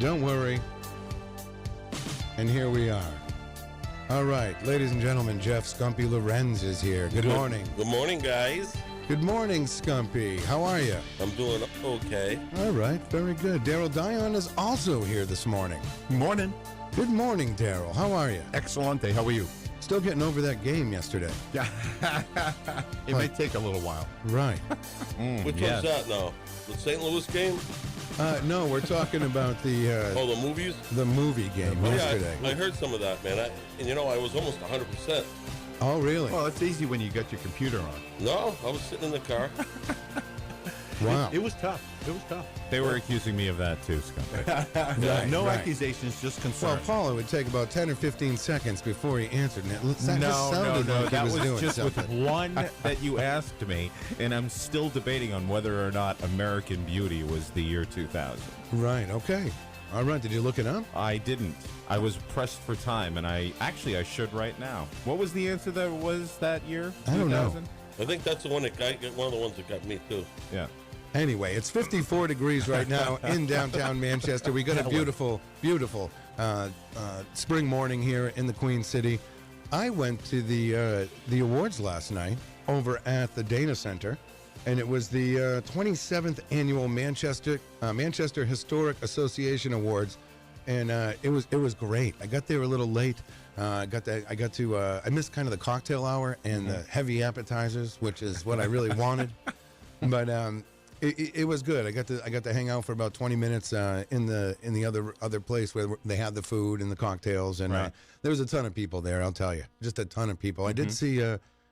Don't worry. And here we are. All right, ladies and gentlemen, Jeff Skumpi Lorenz is here. Good morning. Good morning, guys. Good morning, Skumpi. How are you? I'm doing okay. All right, very good. Darryl Dion is also here this morning. Morning. Good morning, Darryl. How are you? Excellente. How are you? Still getting over that game yesterday. Yeah. It may take a little while. Right. Which one's that now? The St. Louis game? No, we're talking about the The movies? the movie game yesterday. I heard some of that, man. I was almost 100%. Oh, really? Well, it's easy when you got your computer on. No, I was sitting in the car. Wow. It was tough. They were accusing me of that too, Skumpi. No right. accusations, just Well, concerns. Paul, it would take about 10 or 15 seconds before he answered, and it just sounded like That he was doing just something. with one that you asked me, and I'm still debating on whether or not American Beauty was the year 2000. Right, okay. All right, did you look it up? I didn't. I was pressed for time, and I should right now. What was the answer that was that year? I don't know. 2000? I think that's the one that one of the ones that got me, too. Yeah. Anyway, it's 54 degrees right now in downtown Manchester. We got a beautiful, beautiful spring morning here in the Queen City. I went to the awards last night over at the Dana Center, and it was the 27th annual Manchester Historic Association Awards, and it was great. I got there a little late. I missed kind of the cocktail hour and the heavy appetizers, which is what I really wanted, but. It was good. I got to hang out for about 20 minutes in the other place where they had the food and the cocktails, and Right. there was a ton of people there. I'll tell you, just a ton of people. I did see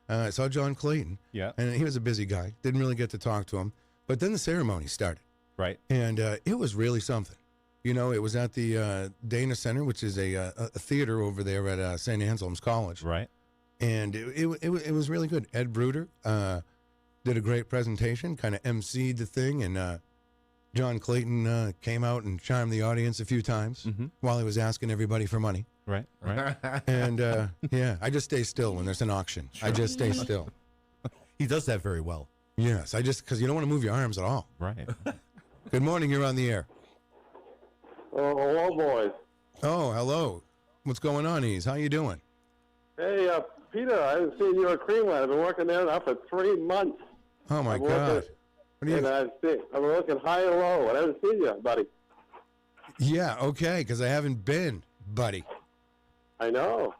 I saw John Clayton, Yeah. and he was a busy guy. Didn't really get to talk to him, but then the ceremony started, Right. and it was really something. You know, it was at the Dana Center, which is a theater over there at St. Anselm's College, Right. and it was really good. Ed Bruder did a great presentation, kind of emceed the thing, and John Clayton came out and charmed the audience a few times while he was asking everybody for money. Right. Right. And yeah, I just stay still when there's an auction. I just stay still. He does that very well. Yes, because you don't want to move your arms at all. Right. Good morning, you're on the air. Oh, hello, boys. Oh, hello. What's going on, Ease? How you doing? Hey, Peter, I haven't seen you at Cremeland. I've been working there now for 3 months. Oh my I'm God. working, What do you? and I've been looking high and low. I haven't seen you, buddy. Yeah, okay, because I haven't been, buddy. I know.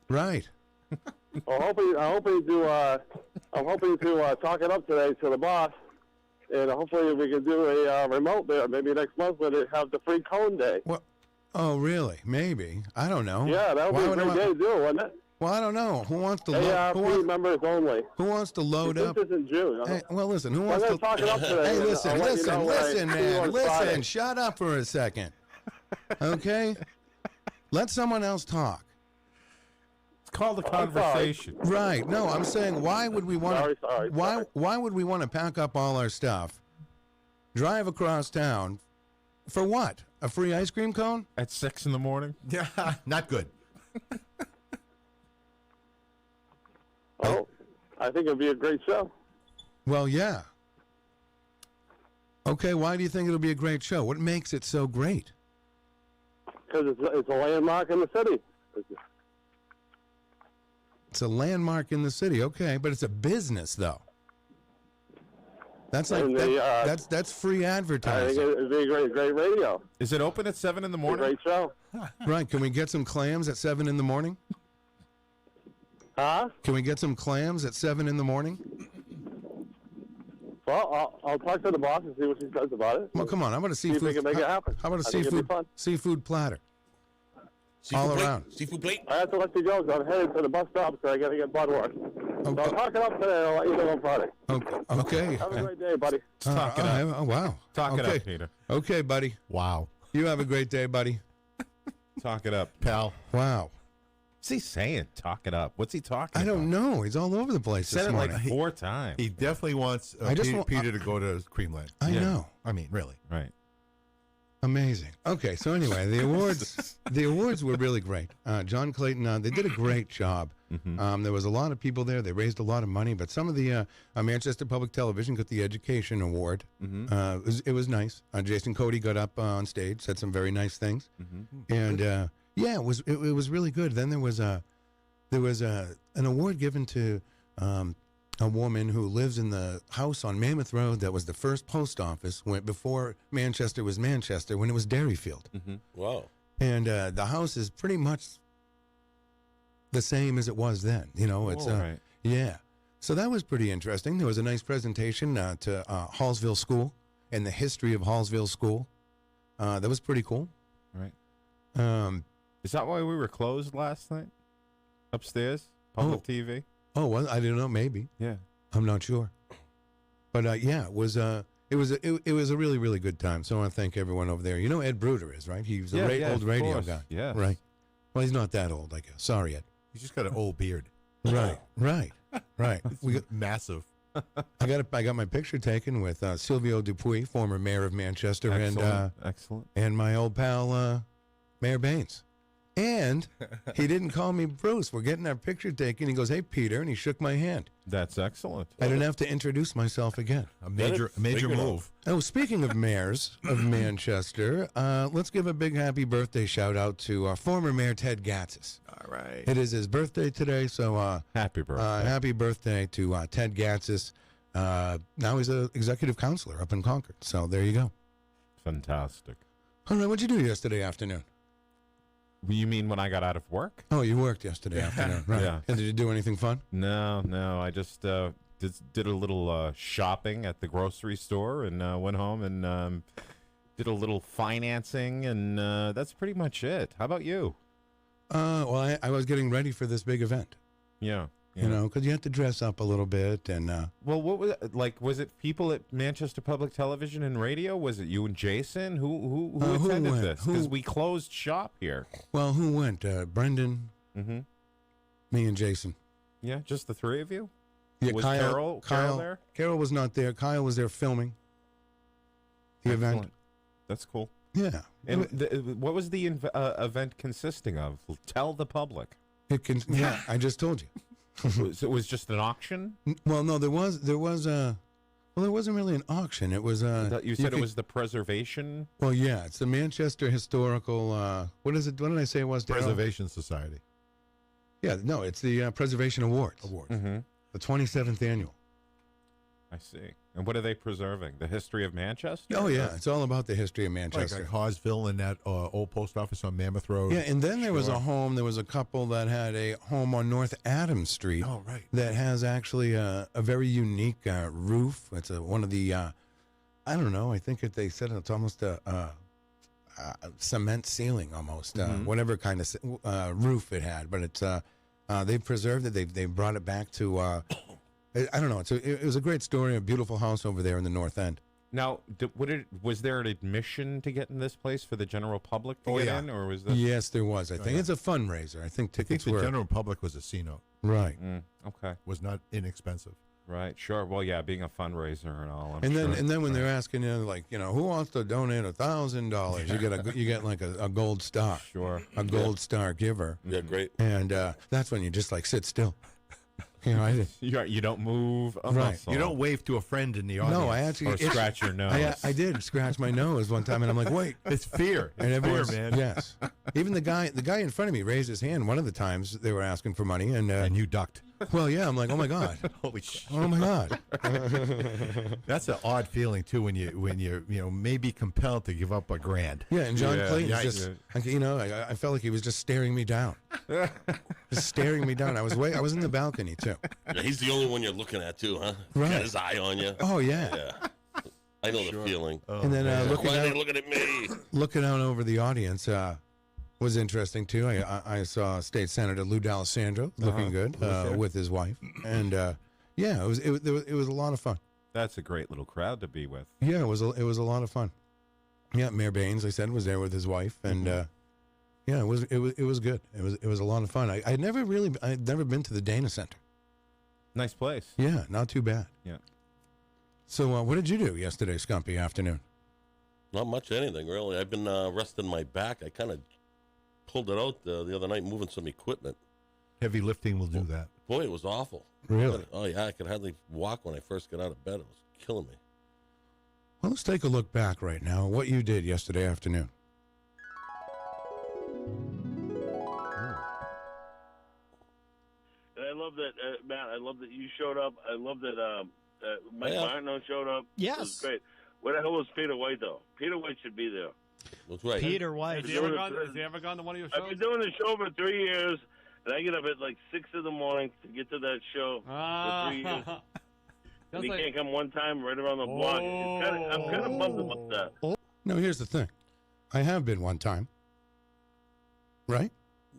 Right. I'm hoping to talk it up today to the boss, and hopefully we can do a remote there maybe next month when they have the free cone day. What? Oh, really? Maybe. I don't know. Yeah, that would be a great day to do, wouldn't it? Well, I don't know. Who wants to ARP members only. Who wants to load This up? is in June. Hey, well, listen. Who I'm wants going to to talk it up today. Hey, and listen, I'll let you know when I see you man. on Listen, Friday. shut up for a second. Okay? Let someone else talk. It's called a conversation. Right. No, I'm saying why would we want Sorry. why would we want to pack up all our stuff, drive across town for what? A free ice cream cone? At 6 in the morning. Yeah, not good. Oh, I think it'd be a great show. Well, yeah. Okay, why do you think it'll be a great show? What makes it so great? Because it's a landmark in the city. It's a landmark in the city, okay, but it's a business though. That's like And they, that's free I think advertising, it'd be a great radio. Is it open at 7 in the A morning? great show. right? Can we get some clams at 7 in the morning? Huh? Can we get some clams at 7 in the morning? Well, I'll talk to the boss and see what she says about it. Well, come on, how about a See if seafood? we can make it happen. How about a I think it'd be seafood fun. seafood platter? Seafood All plate? around. Seafood plate? I have to let you go, so I'm headed to the bus stop, so I got to get blood work. So I'll talk it up today, and I'll let you know on Friday. Okay. Have a great day, buddy. Talk it up. Oh, wow. Talk it Okay. up, Peter. Okay, buddy. Wow. You have a great day, buddy. Talk it up. Pal. Wow. What's he saying? Talk it up. What's he talking I about? don't know. He's all over the place Said this it morning. like 4 times. He definitely wants I just Peter, want- Peter to go to Cremeland. I Yeah. know. I mean, really. Right. Amazing. Okay, so anyway, the awards were really great. John Clayton, they did a great job. There was a lot of people there. They raised a lot of money, but some of the Manchester Public Television got the Education Award. It was nice. Jason Cody got up on stage, said some very nice things, and yeah, it was really good. Then there was an award given to a woman who lives in the house on Mammoth Road that was the first post office before Manchester was Manchester, when it was Dairyfield. Wow. And the house is pretty much the same as it was then. You know, it's right. yeah. So that was pretty interesting. There was a nice presentation to Hallsville School and the history of Hallsville School. That was pretty cool. Right. Is that why we were closed last night? Upstairs? Public TV? Oh, well, I don't know. Maybe. Yeah. I'm not sure. But yeah, it was a really, really good time. So I want to thank everyone over there. You know Ed Bruder is, right? He was a old radio guy. Yeah. Right. Well, he's not that old, I guess. Sorry, Ed. He's just got an old beard. Right. We got massive. I got my picture taken with Silvio Dupuy, former mayor of Manchester, Excellent. and my old pal Mayor Baines. And he didn't call me Bruce. We're getting our picture taken. He goes, "Hey, Peter," and he shook my hand. That's excellent. I didn't have to introduce myself again. A major move. Oh, speaking of mayors of Manchester, let's give a big happy birthday shout out to former Mayor Ted Gatzis. All right. It is his birthday today, so Happy birthday. happy birthday to Ted Gatzis. Now he's an executive counselor up in Concord. So there you go. Fantastic. All right, what'd you do yesterday afternoon? You mean when I got out of work? Oh, you worked yesterday afternoon, right? Yeah. And did you do anything fun? No. I just did a little shopping at the grocery store and went home and did a little financing, and that's pretty much it. How about you? Well, I was getting ready for this big event, Yeah. you know, because you have to dress up a little bit. And Well, what was it, like? Was it people at Manchester Public Television and Radio? Was it you and Jason? Who who attended went? this? Because we closed shop here. well, who went? Brendan, Mm-hmm. me, and Jason. Yeah, just the three of you. Yeah, Was Kyle Carol there? Carol was not there. Kyle was there filming the event. Excellent. That's cool. Yeah. And what was the event consisting of? Tell the public. It can. Yeah, I just told you. So it was just an auction? Well, no, there was well, there wasn't really an auction. It was You said it was the preservation? Well, yeah, it's the Manchester Historical. What is it? What did I say it was? Darryl? Preservation Society. Yeah, no, it's the Preservation Awards. Mm-hmm. The 27th annual. I see. And what are they preserving? The history of Manchester? Oh yeah, it's all about the history of Manchester. Like Hawesville and that old post office on Mammoth Road. Yeah, and then there was a home. There was a couple that had a home on North Adams Street. Oh, right. That has actually a very unique roof. It's one of the, I don't know. I think they said it's almost a cement ceiling, almost whatever kind of roof it had. But it's they've preserved it. They brought it back to. I don't know. It was a great story. A beautiful house over there in the North End. Now, was there an admission to get in this place for the general public to get in, or was this? Yes, there was. I think it's a fundraiser. I think I think tickets the were general public was a C-note. right. Okay, Was not inexpensive. right, sure. Well, yeah, being a fundraiser and all. I'm And then, sure. when they're asking you, like, who wants to donate $1,000, you get like a gold star, Sure. a gold star giver, Yeah, great. and that's when you just like sit still. You don't move a Right. muscle. You don't wave to a friend in the audience. No, I actually or scratch your nose. I did scratch my nose one time, and I'm like, wait. It's fear. And It's everyone's, fear, man. yes. Even the guy in front of me raised his hand one of the times they were asking for money, and And you ducked. well, yeah, I'm like, oh my god, Holy shit. oh my god. That's an odd feeling too when you may be compelled to give up $1,000. Yeah, and John Yeah, Clayton's yikes. just, I felt like he was just staring me down, just staring me down. I was in the balcony too. Yeah, he's the only one you're looking at too, huh? Right. Got his eye on you. Oh yeah. Yeah. I know the feeling. And then looking Why are they out, looking at me? looking out over the audience was interesting too. I saw State Senator Lou D'Alessandro looking good with his wife, and yeah, it was a lot of fun. That's a great little crowd to be with. Yeah, it was a lot of fun. Yeah, Mayor Baines, I said, was there with his wife, and yeah, it was good. It was a lot of fun. I'd never been to the Dana Center. Nice place. Yeah, not too bad. Yeah. So what did you do yesterday, Skumpi, afternoon? Not much of anything, really. I've been resting my back. I kind of pulled it out the other night moving some equipment. Heavy lifting will do that. Boy, it was awful. Really? Oh, yeah. I could hardly walk when I first got out of bed. It was killing me. Well, let's take a look back right now. What you did yesterday afternoon. And I love that, Matt. I love that you showed up. I love that Mike Martineau showed up. Yes. It was great. Where the hell was Peter White, though? Peter White should be there. That's right. Peter White. Has he ever gone to one of your I've shows? been doing the show for 3 years, and I get up at like 6 in the morning to get to that show for 3 years. And he can't come one time right around the block. I'm kind of bummed about that. No, here's the thing. I have been one time. Right?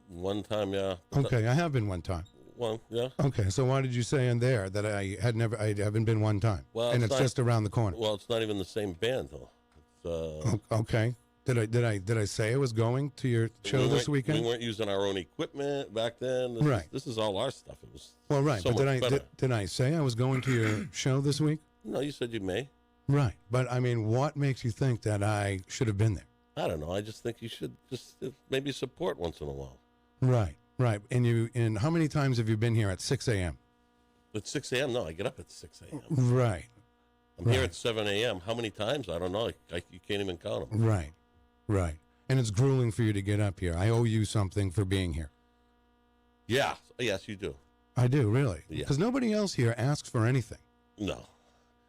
One time, yeah. Okay, I have been one time. One, yeah. Okay, so why did you say in there that I haven't been one time? Well, and it's it's not- just around the corner. Well, it's not even the same band, though. It's, Okay. Did I say I was going to your show this weekend? We weren't using our own equipment back then. Right. This is all our stuff. It was Well, right, so but much better. did I say I was going to your show this week? No, you said you may. Right, but I mean, what makes you think that I should have been there? I don't know. I just think you should just maybe support once in a while. Right. And how many times have you been here at 6 a.m.? At 6 a.m.? No, I get up at 6 a.m. Right, I'm here at 7 a.m. How many times? I don't know. You can't even count them. right. And it's grueling for you to get up here. I owe you something for being here. Yeah. Yes, you do. I do, really. Yeah. Because nobody else here asks for anything. No.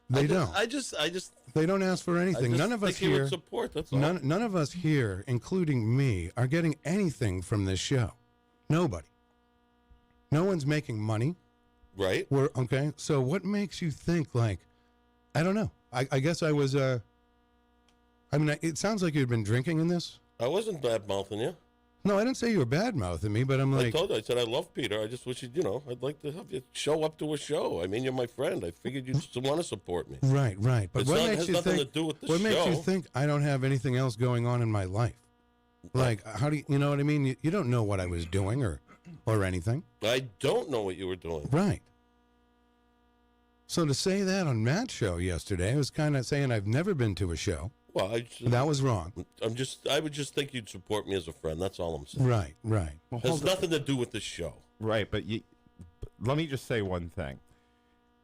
They don't. I just. They don't ask for anything. I just None of us think you would here. support. That's all. None of us here, including me, are getting anything from this show. Nobody. No one's making money. Right. We're okay. So what makes you think like? I don't know. I guess I was. I mean, it sounds like you'd been drinking in this. I wasn't bad mouthing you. No, I didn't say you were bad mouthing me, but I'm I like, told you. I said I love Peter. I just wish I'd like to have you show up to a show. I mean, you're my friend. I figured you'd want to support me. right. But It's what not- makes has you nothing think? to do with the what makes you show. think I don't have anything else going on in my life? Like, how do you know what I mean? You don't know what I was doing or anything. I don't know what you were doing. Right. So to say that on Matt's show yesterday, I was kind of saying I've never been to a show. Well, That was wrong. I would just think you'd support me as a friend. That's all I'm saying. Right. Well, Has hold on. nothing to do with the show. Right, but let me just say one thing.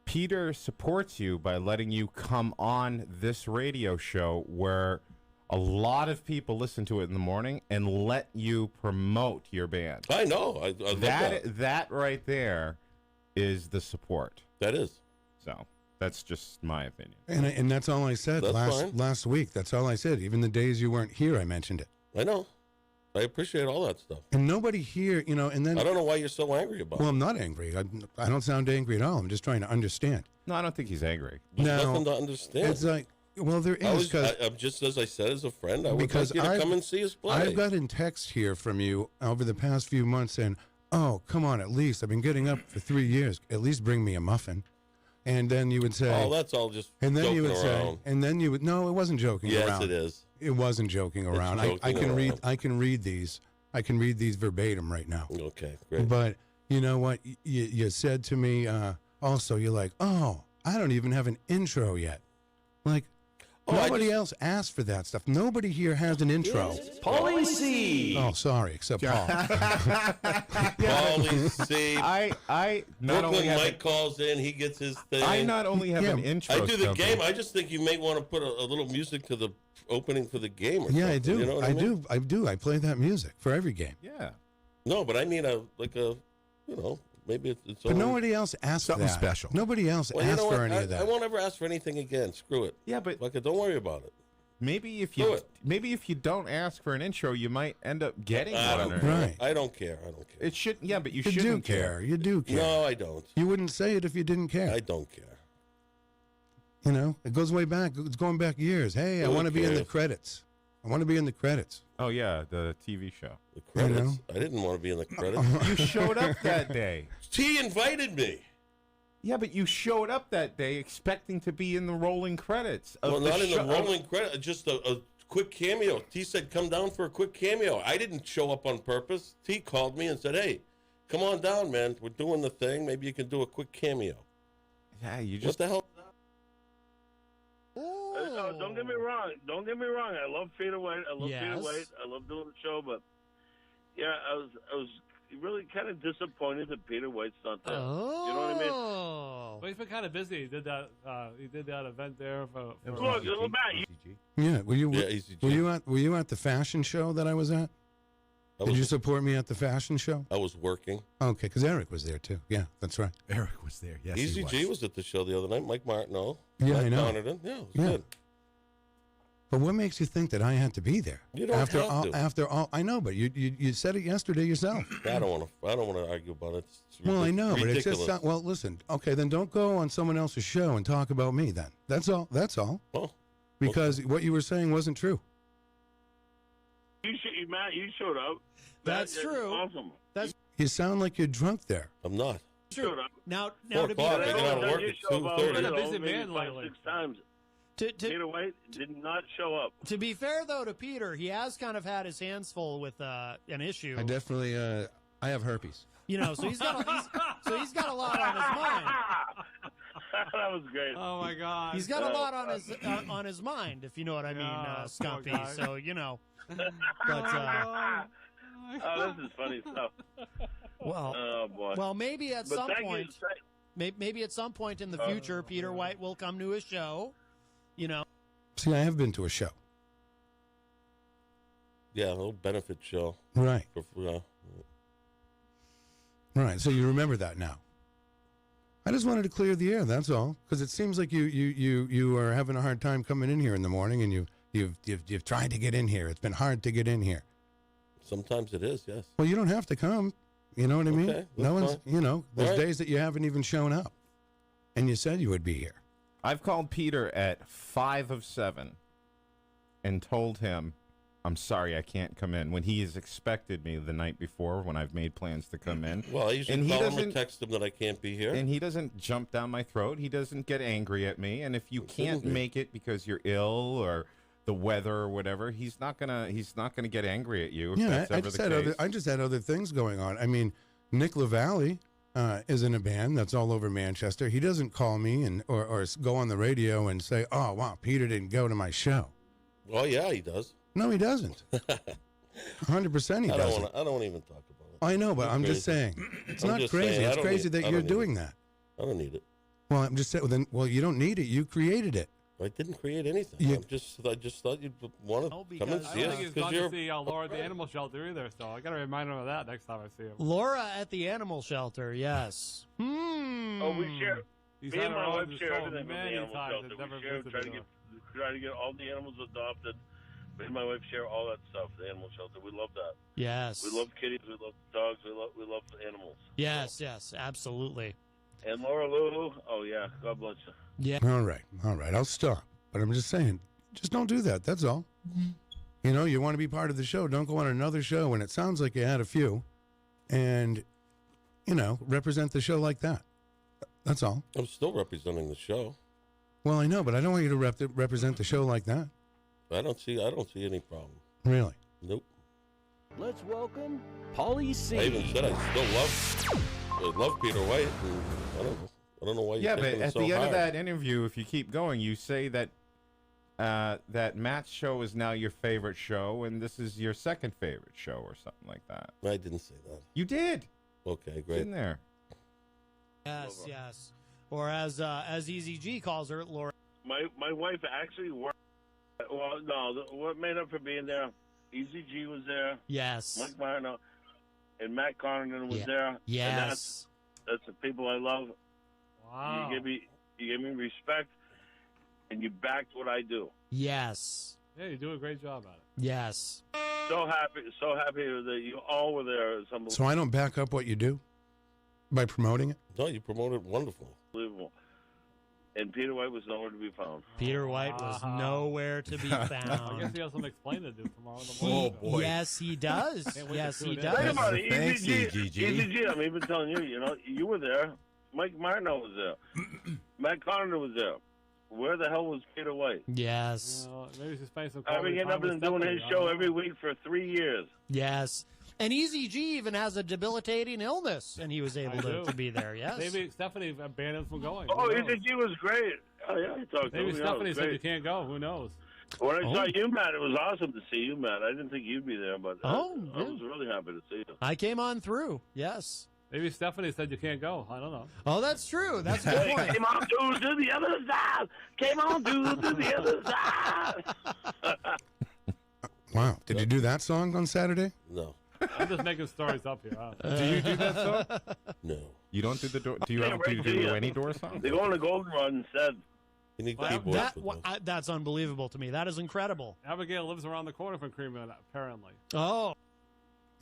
Peter supports you by letting you come on this radio show where a lot of people listen to it in the morning and let you promote your band. I know. I love that. That right there is the support. That is. So that's just my opinion. And that's all I said That's fine. last week. That's all I said. Even the days you weren't here, I mentioned it. I know. I appreciate all that stuff. And nobody here, and then I don't know why you're so angry about well, it. I'm not angry. I don't sound angry at all. I'm just trying to understand. No, I don't think he's angry. There's No, nothing to understand. It's like, well, there is because I'm just as I said as a friend. I would because like you to I've- come and see us play. I've gotten texts here from you over the past few months saying, "Oh, come on, at least I've been getting up for 3 years. At least bring me a muffin." And then you would say, Oh, that's all just and then joking you would around. say, and then you would no, it wasn't joking Yes, around. it is. It wasn't joking around. I joking can read. around. I can read these. I can read these verbatim right now. Okay, great. But you know what? You said to me also, you're like, oh, I don't even have an intro yet. Like, nobody else asked for that stuff. Nobody here has an intro. Paulie C. Oh, sorry, except Paul. Paulie C. I not only Brooklyn have Mike calls in, he gets his thing. I not only have Yeah, an intro. I do the Skumpi. game. I just think you may want to put a little music to the opening for the game. Or Yeah, I something, do. You know what I mean? do. I do. I play that music for every game. Yeah. No, but I mean maybe it's. But only- nobody else asked Something that. special. Nobody else Well, you asked know for what? any of that. I won't ever ask for anything again. Screw it. Yeah, but Like, don't worry about it. maybe if Do you it. don't ask for an intro, you might end up getting I one. don't or- care. Right. I don't care. I don't care. It should. Yeah, but you You do shouldn't care. You do care. No, I don't. You wouldn't say it if you didn't care. I don't care. It goes way back. It's going back years. Hey, I Who want to be in the cares? credits. I want to be in the credits. Oh yeah, the TV show. The credits. know? I didn't want to be in the credits. You showed up that day. He invited me. Yeah, but you showed up that day expecting to be in the rolling credits. Of Well, the not in the show- rolling credit. Just a quick cameo. T said, "Come down for a quick cameo." I didn't show up on purpose. T called me and said, "Hey, come on down, man. We're doing the thing. Maybe you can do a quick cameo." Yeah, you What just. the hell? don't get me wrong. Don't get me wrong. I love Peter White. I love Peter Yes. White. I love doing the show, but yeah, I was really kind of disappointed that Peter White's not there. Oh. You know what I mean? Well, he's been kind of busy. He did that. Event there for Look, Matt, you, Yeah, were you? Yeah, Easy G. Were you at the fashion show that I was at? Did you support me at the fashion show? I was working. Okay, because Eric was there too. Yeah, that's right. Eric was there. Yes, Easy G was at the show the other night. Mike Martineau. Yeah, Mike I know. Connerton. Yeah, it was Yeah. good. But what makes you think that I had to be there? You don't after have all, to. After all, I know, but you said it yesterday yourself. I don't want to argue about it. It's Well, I know, but it's ridiculous. just well. Listen, okay, then don't go on someone else's show and talk about me. Then that's all. That's all. Oh, Because what you were saying wasn't true. Matt, you showed up. That's true. Awesome. You sound like you're drunk there. I'm not. Showed up. Now 4 to be o'clock, I fair, get out of work You at show up 2:30. Been a busy maybe man 5, lately. 6 times. to, Peter White did not show up. to be fair though to Peter, he has kind of had his hands full with an issue. I definitely. I have herpes. You know, so he's got a lot on his mind. That was great. Oh my God. He's got a lot on his mind, if you know what I mean, Yeah, poor Skumpi. guy. So you know, but Oh, this is funny stuff. well, Oh boy. well, maybe at But some thank you. point, maybe at some point in the future, Peter White will come to a show. You know, See, I have been to a show. Yeah, a little benefit show. Right. For, Right. So you remember that now. I just wanted to clear the air. That's all. Because it seems like you are having a hard time coming in here in the morning, and you've tried to get in here. It's been hard to get in here. sometimes it is, yes. Well, you don't have to come. You know what I mean? Okay, No that's one's. fine. You know, there's All right. days that you haven't even shown up, and you said you would be here. I've called Peter at 5 of 7 and told him, I'm sorry I can't come in, when he has expected me the night before when I've made plans to come in. Well, I usually And he call him and doesn't- text him that I can't be here. And he doesn't jump down my throat. He doesn't get angry at me. And if you can't be. make it because you're ill or the weather or whatever, he's not gonna get angry at you. If Yeah, that's I ever just the had case. I just had other things going on. I mean, Nick LaValle is in a band that's all over Manchester. He doesn't call me and or go on the radio and say, "Oh, wow, Peter didn't go to my show." Well, yeah, he does. No, he doesn't. 100% he I doesn't. don't even talk about it. I know, but You're I'm just crazy. saying. It's I'm not just crazy. saying, I It's don't crazy need- that I you're don't need doing it. that. I don't need it. Well, I'm just saying. Well, you don't need it. You created it. I didn't create anything. You- I just thought you'd want No, to come and because- I see don't us think he's because gone you're. to see Laura at the animal shelter either, so I gotta remind him of that next time I see him. Laura at the animal shelter. Yes. Oh, we share. He's Me had and her my on wife the share show everything with the many animal times shelter. and We never share, visited try to get all the animals adopted. Me and my wife share all that stuff. The animal shelter. We love that. Yes. We love kitties. We love dogs. We love animals. Yes. Yes. Absolutely. And Laura Lulu. Oh yeah. God bless you. Yeah. All right. I'll stop. But I'm just saying, just don't do that. That's all. You know, you want to be part of the show. Don't go on another show, and it sounds like you had a few, and you know, represent the show like that. That's all. I'm still representing the show. Well, I know, but I don't want you to represent the show like that. I don't see any problem. Really. Nope. Let's welcome Paulie C. I even said I love Peter White. And I don't know why. Yeah, you're but taking it at so the end of hard. that interview, if you keep going, you say that that Matt's show is now your favorite show, and this is your second favorite show, or something like that. I didn't say that. You did. Okay, It's great. in there. Yes. Yes. Or as Easy G calls her, Laura. My wife actually worked. Well, no. What made up for being there? Easy G was there. Yes. Mike Martineau and Matt Connerton was Yeah. there. And Yes. that's the people I love. Wow. You give me respect, and you backed what I do. Yes. Yeah, you do a great job at it. Yes. So happy that you all were there. It's So I don't back up what you do by promoting it. No, you promoted wonderfully. unbelievable. And Peter White was nowhere to be found. Peter White was Wow. nowhere to be I found. guess he has some explaining to do tomorrow in the He- morning. boy. Yes, he does. Can't wait to Yes, he tune in. does. Think about it. Thanks, Easy EGG. Easy I'm even telling you. You know, you were there. Mike Martineau was there. Matt Connerton was there. where the hell was Peter White? Yes. Maybe he's playing some. I've been getting up and doing his show every week for 3 years. Yes. And Easy G even has a debilitating illness, and he was able to be there. Yes. Maybe Stephanie banned him from going. Oh, Easy G was great. Oh yeah, I talked to him. Maybe Stephanie said you can't go. Who knows? When I saw you, Matt, it was awesome to see you, Matt. I didn't think you'd be there, but I was really happy to see you. I came on through. Yes. Maybe Stephanie said you can't go. I don't know. Oh, that's true. That's a good point. Came on to the other side. Came on to the other side. Wow. Did you do that song on Saturday? No. I'm just making stories up here. Do you do that song? No. You don't do the door? Do you do any door songs? They go on the Golden Run instead. You need Wow. keyboards. That's unbelievable to me. That is incredible. Abigail lives around the corner from Cremeland, apparently. Oh.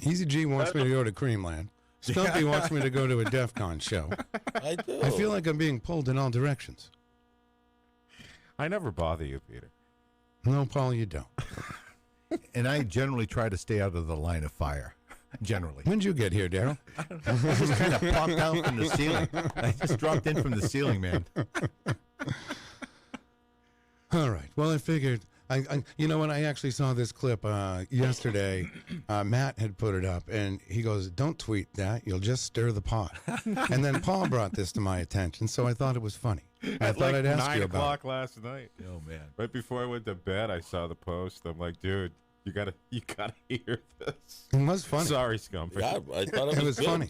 Easy G wants me to go to Cremeland. Skumpi wants me to go to a DEF CON show. I do. I feel like I'm being pulled in all directions. I never bother you, Peter. No, Paul, you don't. And I generally try to stay out of the line of fire. Generally. When'd you get here, Darryl? I just kind of popped down from the ceiling. I just dropped in from the ceiling, man. All right. Well, I figured. You know, when I actually saw this clip yesterday, Matt had put it up, and he goes, "Don't tweet that. You'll just stir the pot." And then Paul brought this to my attention, so I thought it was funny. I thought I'd ask you about 9 it. o'clock last night. Oh, man. Right before I went to bed, I saw the post. I'm like, dude, you gotta hear this. It was funny. Sorry, Skumpi. Yeah, I thought It was good. funny.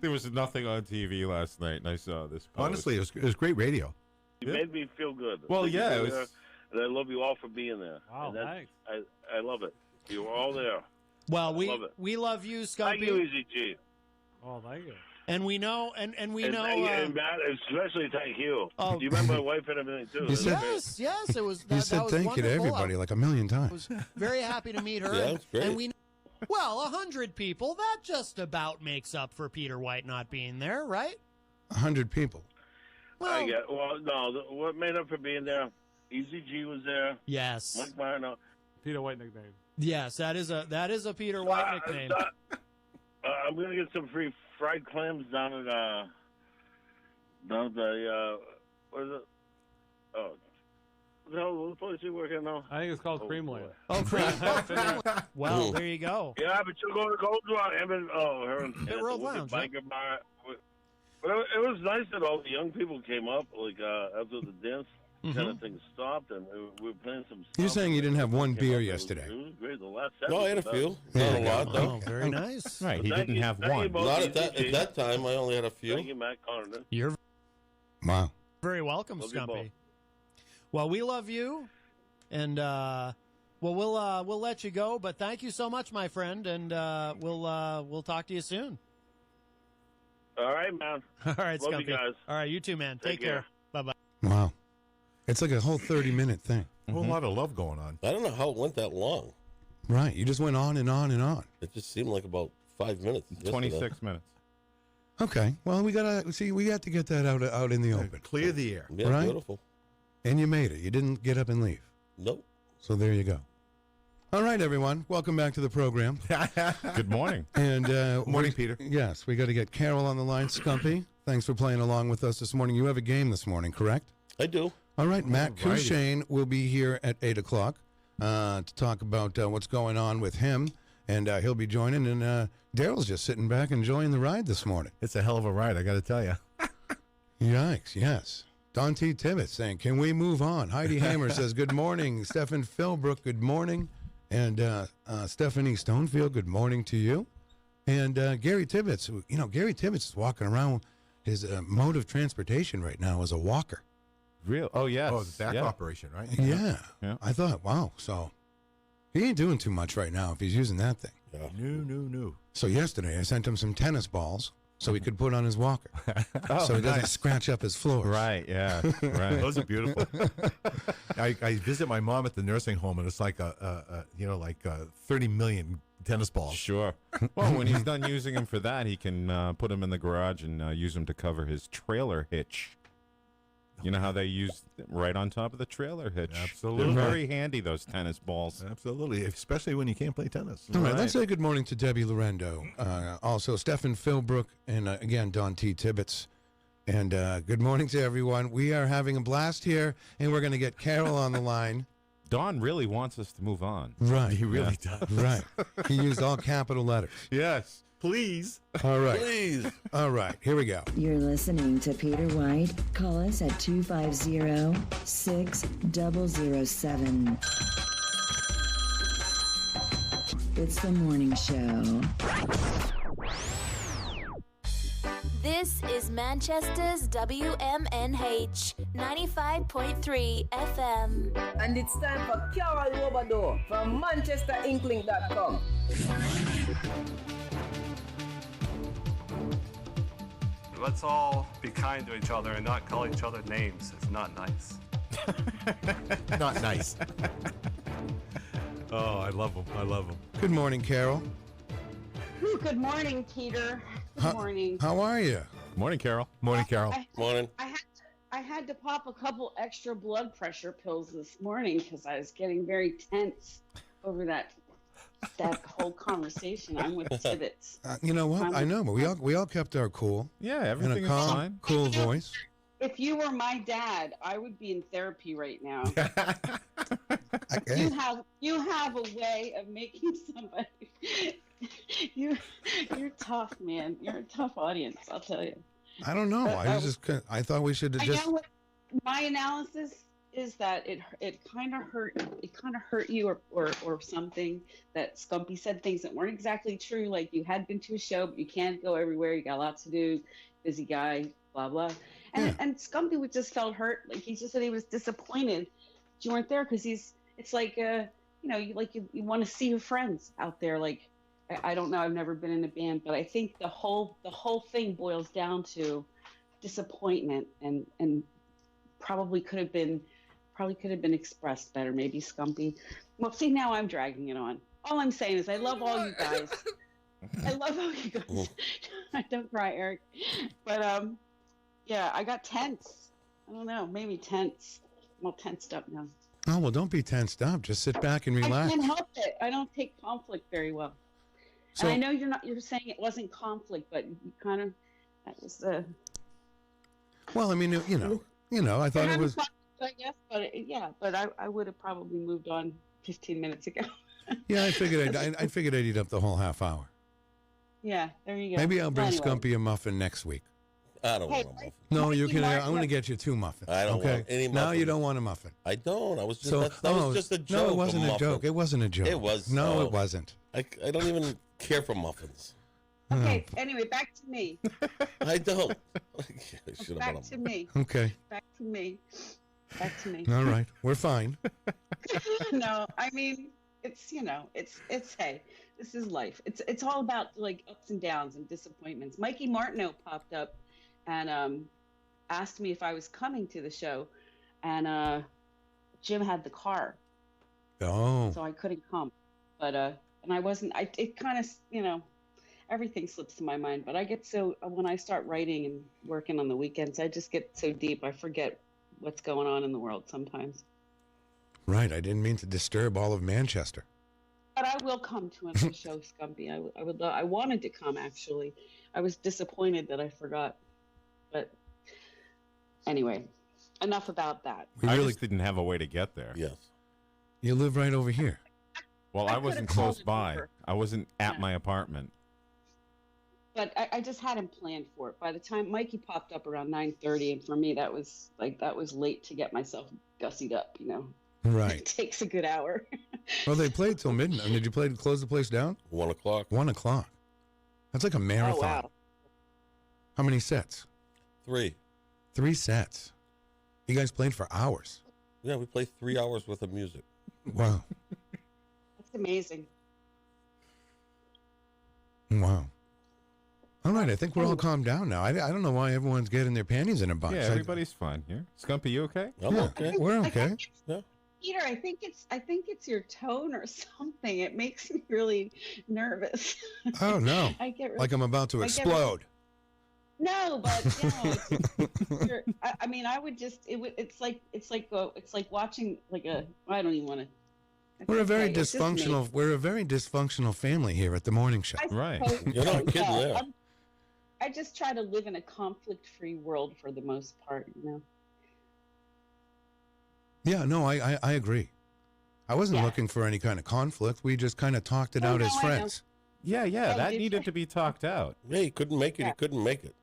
There was nothing on TV last night, and I saw this post. Honestly, it was great radio. You made me feel good. Well, Thank you yeah, for it was- there, and I love you all for being there. Wow, And that's- thanks. I love it. You were all there. Well, love it. we love you, Thank you, Skumpi. Easy G. Oh, thank you. And we know, and we know. And Matt, especially thank you. Oh. You remember my wife and everything, too. You said- yes, it was. You That, said that was thank you to wonderful. everybody like a million I times. was very happy to meet her. Yeah, it's great. And we, well, 100 people. That just about makes up for Peter White not being there, right? 100 people. Well, no, what made up for being there? Easy G was there. yes, Mike Marno. Peter White nickname. yes, that is a Peter White nickname. I'm gonna get some free fried clams down at what is it? Oh, what the hell? What place you working now? I think it's called Cremeland. Oh, Cremeland. Well, there you go. Yeah, but you're going to Gold Run. Her and Pit Road Lounge, huh? Biker Bar. But it was nice that all the young people came up, like after the dance kind of thing stopped, and we were playing some. You're stuff. saying you didn't have one Came beer up, yesterday. It was great. The last set No, I was had a the best. few. There Not a you lot, go. though. Oh, very nice. Right, he Thank didn't you. have Thank you, one. both. Not at that time. I only had a few. Thank you, Matt Condon. You're Wow. very welcome, Love you both. Skumpi. Well, we love you, and we'll let you go. But thank you so much, my friend, and we'll talk to you soon. All right, man. All right, Love Skumpi. you guys. All right, you too, man. Take Take care. care. Bye bye. Wow. It's like a whole 30-minute thing. A whole lot of love going on. I don't know how it went that long. Right. You just went on and on and on. It just seemed like about 5 minutes. yesterday. 26 minutes. Okay. Well, we got to get that out in the open. Clear the air. Yeah, Right? beautiful. And you made it. You didn't get up and leave. Nope. So there you go. All right, everyone. Welcome back to the program. Good morning. And Morning, Peter. Yes, we got to get Carol on the line. Skumpi, thanks for playing along with us this morning. You have a game this morning, correct? I do. All right, Matt Alrighty. Courchesne will be here at 8 o'clock to talk about what's going on with him, and he'll be joining. And Daryl's just sitting back enjoying the ride this morning. It's a hell of a ride, I got to tell you. Yikes, yes. Don T. Tibbetts saying, can we move on? Heidi Hammer says, good morning. Stephen Philbrook, good morning. And Stephanie Stonefield, good morning to you. And Gary Tibbetts, Gary Tibbetts is walking around. His mode of transportation right now is a walker. Real? Oh, yes. Oh, the back yeah. operation, right? Yeah. Yeah. I thought, wow. So he ain't doing too much right now if he's using that thing. Yeah. No. So yesterday I sent him some tennis balls so he could put on his walker. Oh, so he doesn't nice. scratch up his floors. Right, yeah. Right. Those are beautiful. I visit my mom at the nursing home, and it's like 30 million tennis balls. Sure. Well, when he's done using them for that, he can put them in the garage and use them to cover his trailer hitch. You know how they use right on top of the trailer hitch? Absolutely. They're very handy, those tennis balls. Absolutely, especially when you can't play tennis. All right, Right. let's say good morning to Debbie Lorendo. Also, Stephen Philbrook, and again, Don T. Tibbetts. And good morning to everyone. We are having a blast here, and we're going to get Carol on the line. Don really wants us to move on. Right. He really does. Right. He used all capital letters. Yes. Please. All right. Please. All right. Here we go. You're listening to Peter White. Call us at 250-6007. It's the morning show. This is Manchester's WMNH 95.3 FM. And it's time for Carol Robado from ManchesterInkling.com. Let's all be kind to each other and not call each other names. It's not nice. Not nice. Oh, I love him. I love him. Good morning, Carol. Good morning, Peter. Good morning. How are you? Morning, Carol. Morning, Carol. Morning. I had to pop a couple extra blood pressure pills this morning because I was getting very tense over that whole conversation. I'm with Tibbetts. You know what? I know, but we all kept our cool. Yeah, And everything a is calm, fine. cool voice. If you were my dad, I would be in therapy right now. Hey, You have a way of making somebody. You're tough, man. You're a tough audience. I'll tell you. I don't know. I thought we should have I just. know what my analysis is that it kind of hurt. It kind of hurt you or something. That Skumpi said things that weren't exactly true. Like you had been to a show, but you can't go everywhere. You got lots to do. Busy guy. Blah blah. And Skumpi would just felt hurt. Like he just said he was disappointed that you weren't there because it's like you want to see your friends out there. Like I don't know. I've never been in a band, but I think the whole thing boils down to disappointment and probably could have been expressed better. Maybe Skumpi. Well, see, now I'm dragging it on. All I'm saying is I love all you guys. I love all you guys. Don't cry, Eric. But yeah, I got tense. I don't know, maybe tense. I'm all tensed up now. Oh well, don't be tensed up. Just sit back and relax. I can't help it. I don't take conflict very well. So, and I know you're saying it wasn't conflict, but you kind of that was well, I mean, you know, I thought it was. I guess, but I would have probably moved on 15 minutes ago. Yeah, I figured I'd eat up the whole half hour. Yeah, there you go. Maybe I'll bring Anyway. Skumpi a muffin next week. I don't want a muffin. No, you can. Martin- I'm going to get you 2 muffins. I don't okay? want any Now you muffins. don't want a muffin. I don't. I was just So that was just a joke. No, it wasn't a muffin. joke. It wasn't a joke. It was. No, Oh. it wasn't. I don't even care for muffins. Okay, anyway, back to me. I don't. I should have Back bought to a me. Okay. Back to me. Back to me. All right. We're fine. No, I mean it's hey, this is life. It's all about like ups and downs and disappointments. Mikey Martineau popped up and asked me if I was coming to the show, and Jim had the car, Oh. so I couldn't come. But and I wasn't. It kind of everything slips to my mind. But I get so when I start writing and working on the weekends, I just get so deep I forget what's going on in the world sometimes. Right. I didn't mean to disturb all of Manchester. But I will come to another show, Skumpi. I wanted to come, actually. I was disappointed that I forgot. But anyway, enough about that. I just didn't have a way to get there. Yes. You live right over here. Well, I wasn't could've called close it by. Uber. I wasn't at Yeah. my apartment. But I just hadn't planned for it. By the time Mikey popped up around 9:30, and for me that was late to get myself gussied up. It Right. takes a good hour. Well, they played till midnight. Did you close the place down? 1 o'clock. 1 o'clock. That's like a marathon. Oh wow! How many sets? 3. 3 sets. You guys played for hours. Yeah, we play 3 hours worth of music. Wow. That's amazing. Wow. All right, I think we're all calmed down now. I don't know why everyone's getting their panties in a bunch. Yeah, everybody's fine here. Skumpi, you okay? I'm okay. We're okay. Peter, I think it's your tone or something. It makes me really nervous. Oh no! I get really, Like I'm about to I get explode. No, but I mean, I would just it's like watching like a I don't even want to. We're a very dysfunctional. We're a very dysfunctional family here at the morning show. I Right. suppose You're not so, kidding yeah. there. I just try to live in a conflict-free world for the most part, you know. Yeah, no, I agree. I wasn't looking for any kind of conflict. We just kind of talked it out as friends. Yeah, that needed to be talked out. Yeah, he couldn't make it. He couldn't make it.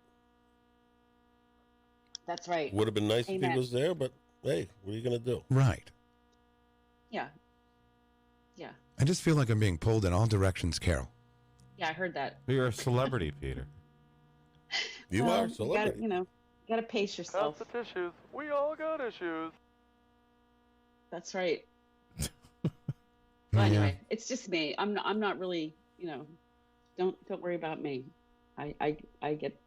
That's right. Would have been nice if Amen. he was there, but hey, what are you going to do? Right. Yeah. Yeah. I just feel like I'm being pulled in all directions, Carol. Yeah, I heard that. You're a celebrity, Peter. You are a celebrity. You gotta pace yourself. Pass the tissues. We all got issues. That's right. Well, anyway, it's just me. I'm not really, don't worry about me. I get.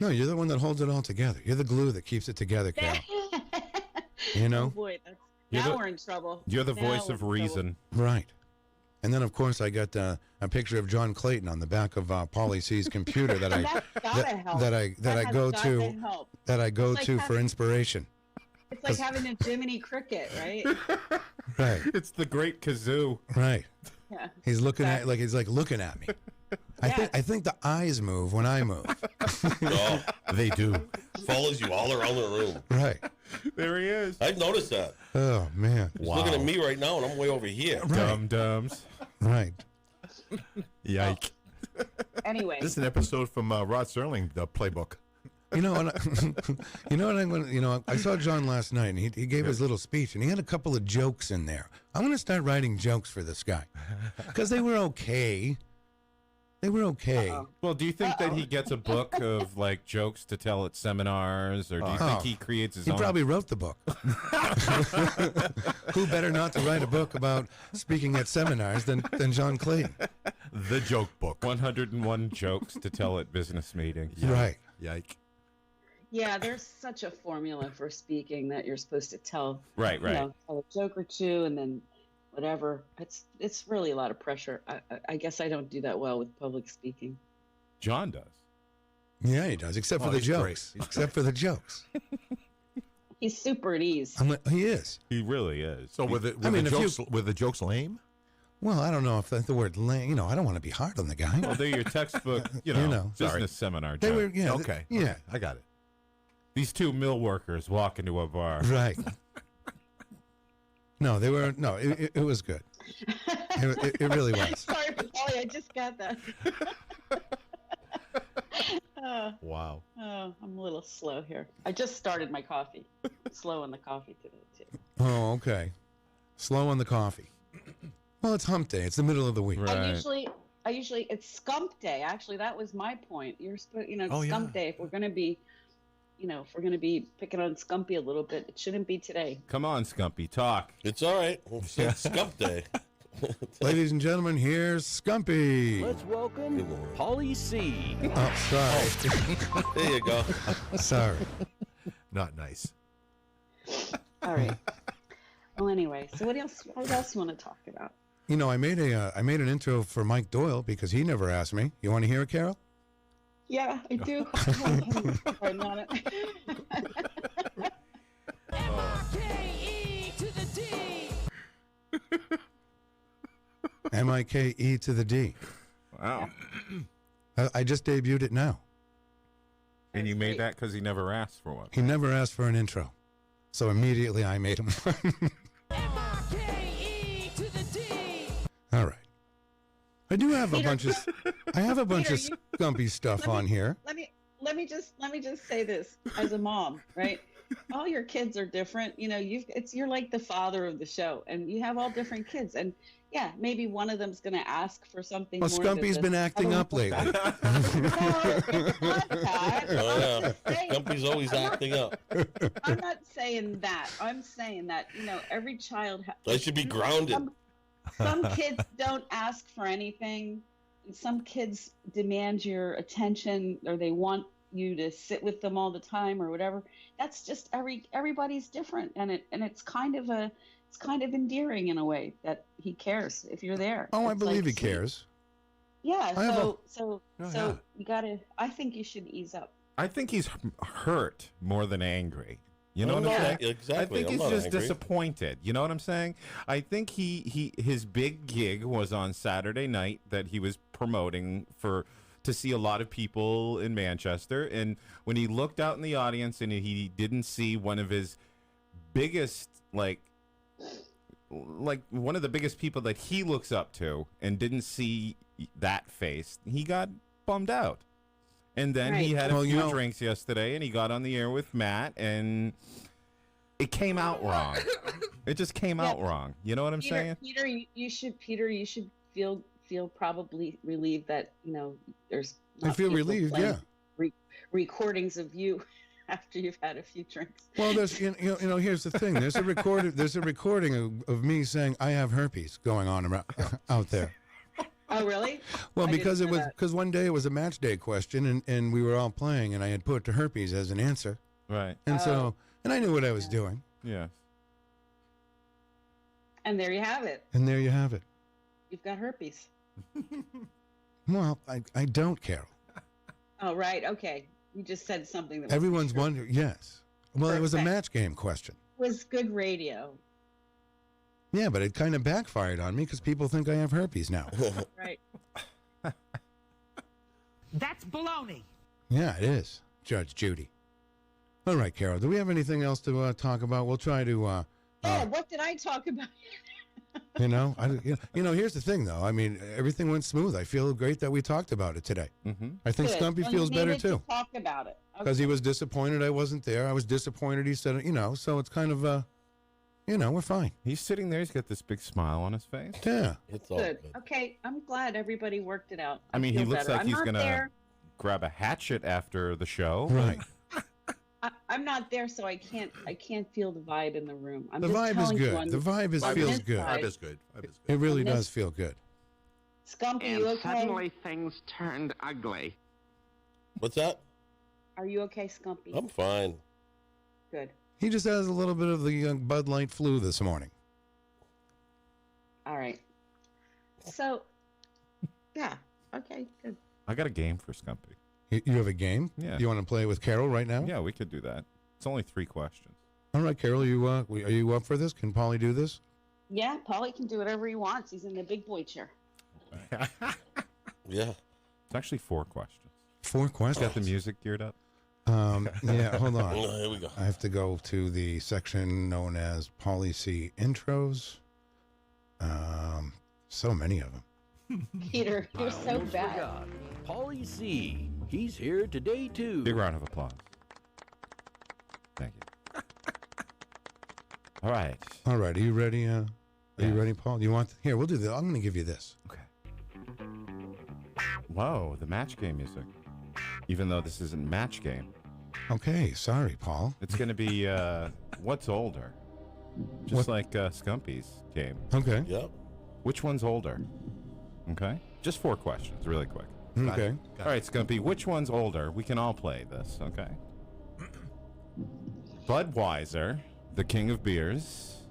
No, you're the one that holds it all together. You're the glue that keeps it together, Carol. You know? Oh boy, now we're in trouble. You're the voice of reason. Right. And then, of course, I got a picture of John Clayton on the back of Pauly C's computer that I go to for inspiration. It's like having a Jiminy Cricket, right? Right. It's the great kazoo. Right. Yeah. He's looking at looking at me. I think the eyes move when I move. Oh, they do. Follows you all around the room. Right. There he is. I've noticed that. Oh man. He's looking at me right now, and I'm way over here. Right. Dum-dums. Right. Yike. Anyway. This is an episode from Rod Serling, the playbook. You know, I saw John last night, and he gave his little speech, and he had a couple of jokes in there. I'm going to start writing jokes for this guy because they were okay. They were okay. Well, do you think that he gets a book of like jokes to tell at seminars, or do you think he creates his own? He probably wrote the book. Who better not to write a book about speaking at seminars than John Clayton? The joke book. 101 jokes to tell at business meetings. Yeah. Right. Yike. Yeah, there's such a formula for speaking that you're supposed to tell. Right. Tell a joke or two, and then whatever. It's really a lot of pressure. I guess I don't do that well with public speaking. John does. Yeah, he does, except for the jokes. Except for the jokes. He's super at ease. He is. He really is. So were the jokes lame? Well, I don't know if that's the word lame. I don't want to be hard on the guy. Well, they're your textbook, business seminar jokes. They were, okay. Yeah. I got it. These two mill workers walk into a bar. Right. No, they were. No, it was good. It really was. Sorry, Polly, I just got that. Wow. Oh, I'm a little slow here. I just started my coffee. Slow on the coffee today, too. Oh, okay. Slow on the coffee. Well, it's hump day. It's the middle of the week. Right. I usually it's Skump Day. Actually, that was my point. You're supposed, it's Skump Day. If we're going to be, if we're going to be picking on Skumpi a little bit, it shouldn't be today. Come on, Skumpi, talk. It's all right. It's Skump Day. Ladies and gentlemen, here's Skumpi. Let's welcome Pauly C. Oh, sorry. There you go. Sorry. Not nice. All right. Well, anyway, so what else you want to talk about? I made an intro for Mike Doyle because he never asked me. You want to hear it, Carol? Yeah, I do. I'm on it. M-I-K-E to the D. M-I-K-E to the D. Wow. I just debuted it now. And you made that because he never asked for one. He never asked for an intro. So immediately I made him one. M-I-K-E to the D. All right. I do have a bunch of Skumpi stuff on here. Let me just say this as a mom, right? All your kids are different. You're like the father of the show, and you have all different kids. And yeah, maybe one of them's going to ask for something. Well, more Skumpi's been acting up lately. Skumpi's always acting up. I'm not saying that. I'm saying that every child. They should be grounded. Some kids don't ask for anything. Some kids demand your attention, or they want you to sit with them all the time, or whatever. That's just everybody's different, and it's kind of endearing in a way that he cares if you're there. Oh, I believe he cares. Yeah. So you gotta. I think you should ease up. I think he's hurt more than angry. You know what I'm saying? Exactly. I think he's just disappointed. You know what I'm saying? I think his big gig was on Saturday night that he was promoting for to see a lot of people in Manchester. And when he looked out in the audience and he didn't see one of his biggest, like one of the biggest people that he looks up to, and didn't see that face, he got bummed out. And then he had a few drinks yesterday, and he got on the air with Matt, and it came out wrong. It just came out wrong. You know what I'm saying? Peter, you should feel probably relieved that there's. I feel relieved. Yeah. Recordings of you after you've had a few drinks. Well, there's here's the thing. There's a recording of me saying I have herpes going on around out there. Oh, really? Well, because one day it was a match day question, and we were all playing, and I had put to herpes as an answer. Right. And and I knew what I was doing. Yeah. And there you have it. And there you have it. You've got herpes. Well, I don't, Carol. Oh, right. Okay. You just said something that everyone's wondering. Yes. Well, Perfect. It was a match game question. It was good radio. Yeah, but it kind of backfired on me because people think I have herpes now. Right. That's baloney. Yeah, it is, Judge Judy. All right, Carol, do we have anything else to talk about? We'll try to... what did I talk about? Here's the thing, though. I mean, everything went smooth. I feel great that we talked about it today. Mm-hmm. I think Skumpi feels better, too. Talk about it. Because he was disappointed I wasn't there. I was disappointed he said, so it's kind of... we're fine. He's sitting there. He's got this big smile on his face. Yeah. It's all good. Okay, I'm glad everybody worked it out. I mean, he looks better. like he's going to grab a hatchet after the show. Right. I'm not there, so I can't feel the vibe in the room. The vibe is good. The vibe feels good. Vibe is good. It really does feel good. Skumpi, you okay? Suddenly things turned ugly. What's that? Are you okay, Skumpi? I'm fine. Good. He just has a little bit of the Bud Light flu this morning. All right. So, yeah. Okay, good. I got a game for Skumpi. You have a game? Yeah. You want to play with Carol right now? Yeah, we could do that. It's only 3 questions. All right, Carol, are you up for this? Can Paulie do this? Yeah, Paulie can do whatever he wants. He's in the big boy chair. Yeah. It's actually 4 questions. 4 questions? Got the music geared up? Yeah, hold on. Here we go. I have to go to the section known as Policy Intros. So many of them. Peter, you're so bad. Paulie C. He's here today, too. Big round of applause. Thank you. All right. All right. Are you ready? Are you ready, Paul? You want? Here, we'll do this. I'm going to give you this. Okay. Whoa, the match game music. Even though this isn't match game. Okay. Sorry, Paul. It's going to be what's older? Just like Skumpi's game. Okay. Yep. Which one's older? Okay. Just 4 questions, really quick. Okay. All right, Skumpi, which one's older? We can all play this, okay? Budweiser, the king of beers,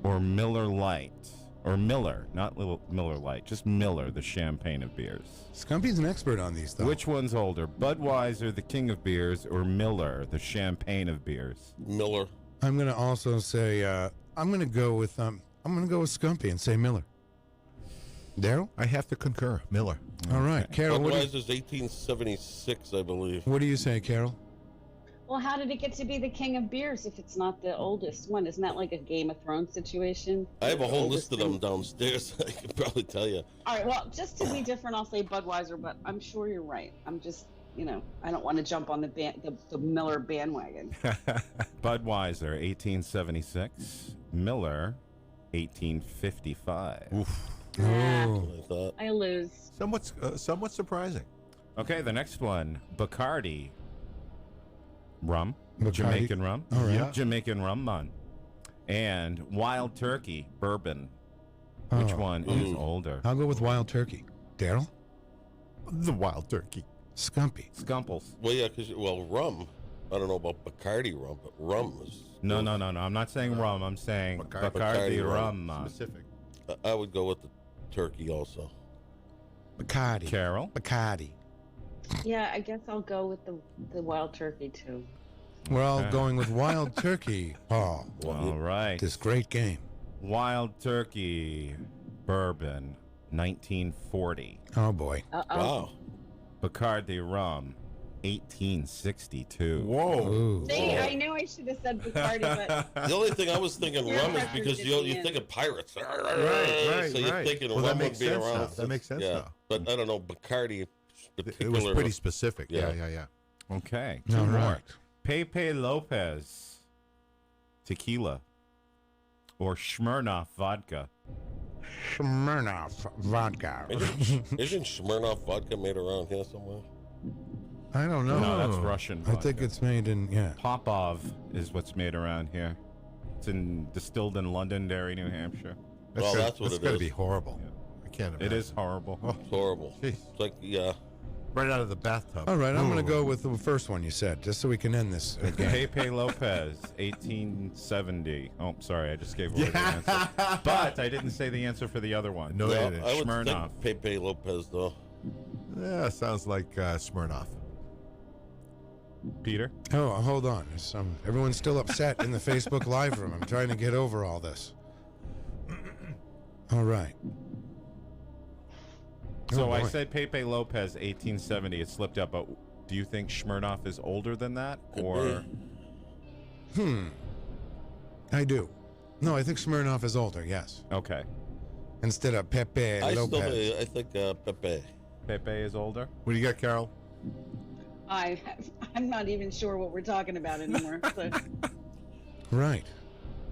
or Miller Lite? Or Miller, not little Miller Lite, just Miller, the champagne of beers. Skumpi's an expert on these, though. Which one's older, Budweiser, the king of beers, or Miller, the champagne of beers? Miller. I'm going to also say I'm going to go with Skumpi and say Miller. Darryl? I have to concur. Miller. All right. Carol, Budweiser's 1876, I believe. What do you say, Carol? Well, how did it get to be the king of beers if it's not the oldest one? Isn't that like a Game of Thrones situation? I have a whole list of them downstairs. I can probably tell you. All right. Well, just to be different, I'll say Budweiser, but I'm sure you're right. I'm just, I don't want to jump on the Miller bandwagon. Budweiser, 1876. Miller, 1855. Oof. Oh. I lose. Somewhat surprising. Okay, the next one, Bacardi. Rum. Bacardi. Jamaican rum. All right. Yeah. Jamaican rum, man. And Wild Turkey, bourbon. Which one is older? I'll go with Wild Turkey. Darryl? The Wild Turkey. Skumpi. Skumples. Well, yeah, because, rum. I don't know about Bacardi rum, but rum is... No. I'm not saying rum. I'm saying Bacardi rum, man. Specific. I would go with the turkey also. Bacardi. Carol? Bacardi. Yeah, I guess I'll go with the Wild Turkey, too. We're all going with Wild Turkey, Paul. All right. This great game. Wild Turkey, bourbon, 1940. Oh, boy. Uh-oh. Wow. Bacardi rum, 1862. Whoa. See, I knew I should have said Bacardi, but The only thing I was thinking Your rum is reference because at you the end. think of pirates. Right, So you're right. thinking Well, that rum would makes be sense around. now. That makes sense yeah. now. But I don't know, Bacardi. It was pretty specific. Yeah. Okay. All Two more. right. Pepe Lopez, tequila, or Smirnoff vodka. Smirnoff vodka. Isn't Smirnoff vodka made around here somewhere? I don't know. No, that's Russian I vodka. think it's made in, yeah. Popov is what's made around here. It's distilled in Londonderry, New Hampshire. That's what That's it got to is. be horrible. I can't imagine. It is horrible. It's horrible. Jeez. It's like, yeah. Right out of the bathtub. All right, I'm going to Ooh. go with the first one you said, just so we can end this game. Pepe Lopez, 1870. Oh, sorry, I just gave away the answer. But I didn't say the answer for the other one. No, you didn't. I would Smirnoff. think Pepe Lopez, though. Yeah, sounds like Smirnoff. Peter? Oh, hold on. Everyone's still upset in the Facebook Live room. I'm trying to get over all this. All right. So Oh, I boy. said Pepe Lopez, 1870. It slipped up, but do you think Smirnoff is older than that? Or I do. No, I think Smirnoff is older, yes. Okay. Instead of Pepe I Lopez. think Pepe. Pepe is older? What do you got, Carol? I'm not even sure what we're talking about anymore. So. Right.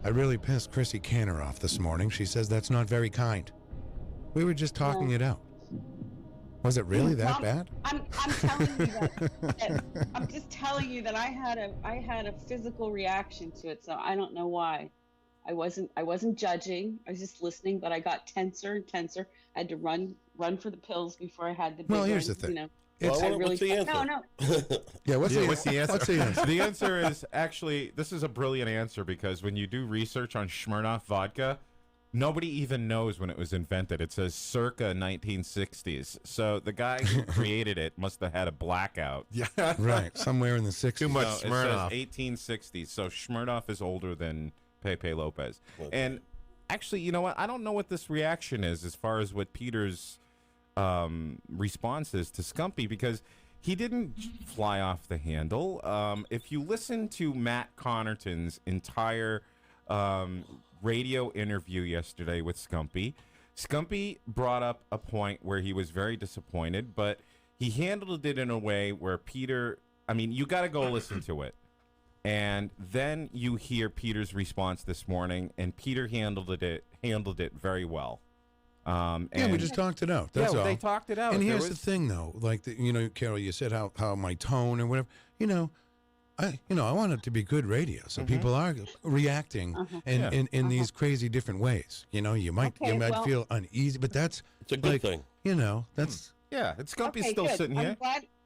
I really pissed Chrissy Canner off this morning. She says that's not very kind. We were just talking it out. Was it really that Mom, bad? I'm telling you that I'm just telling you that I had a physical reaction to it, so I don't know why. I wasn't judging. I was just listening, but I got tenser and tenser. I had to run for the pills before I had the big Well, here's one, the thing. You know. What's the answer? No. Yeah, what's the answer? What's the answer? The answer is actually, this is a brilliant answer because when you do research on Smirnoff vodka, nobody even knows when it was invented. It says circa 1960s. So the guy who created it must have had a blackout. Yeah. Right, somewhere in the 60s. Too much No, it Smirnoff. says 1860s. So Smirnoff is older than Pepe Lopez. And actually, you know what? I don't know what this reaction is as far as what Peter's response is to Skumpi, because he didn't fly off the handle. If you listen to Matt Connerton's entire radio interview yesterday with Skumpi, Skumpi brought up a point where he was very disappointed, but he handled it in a way where Peter, I mean, you got to go listen to it. And then you hear Peter's response this morning, and Peter handled it very well. Yeah, we and- just talked it out. That's all. they talked it out. And There here's was- the thing, though. Like, Carol, you said how my tone or whatever. I want it to be good radio, so people are reacting in these crazy different ways. You might feel uneasy, but that's It's a good thing. That's Yeah, it's Skumpi's Okay, still good. sitting here.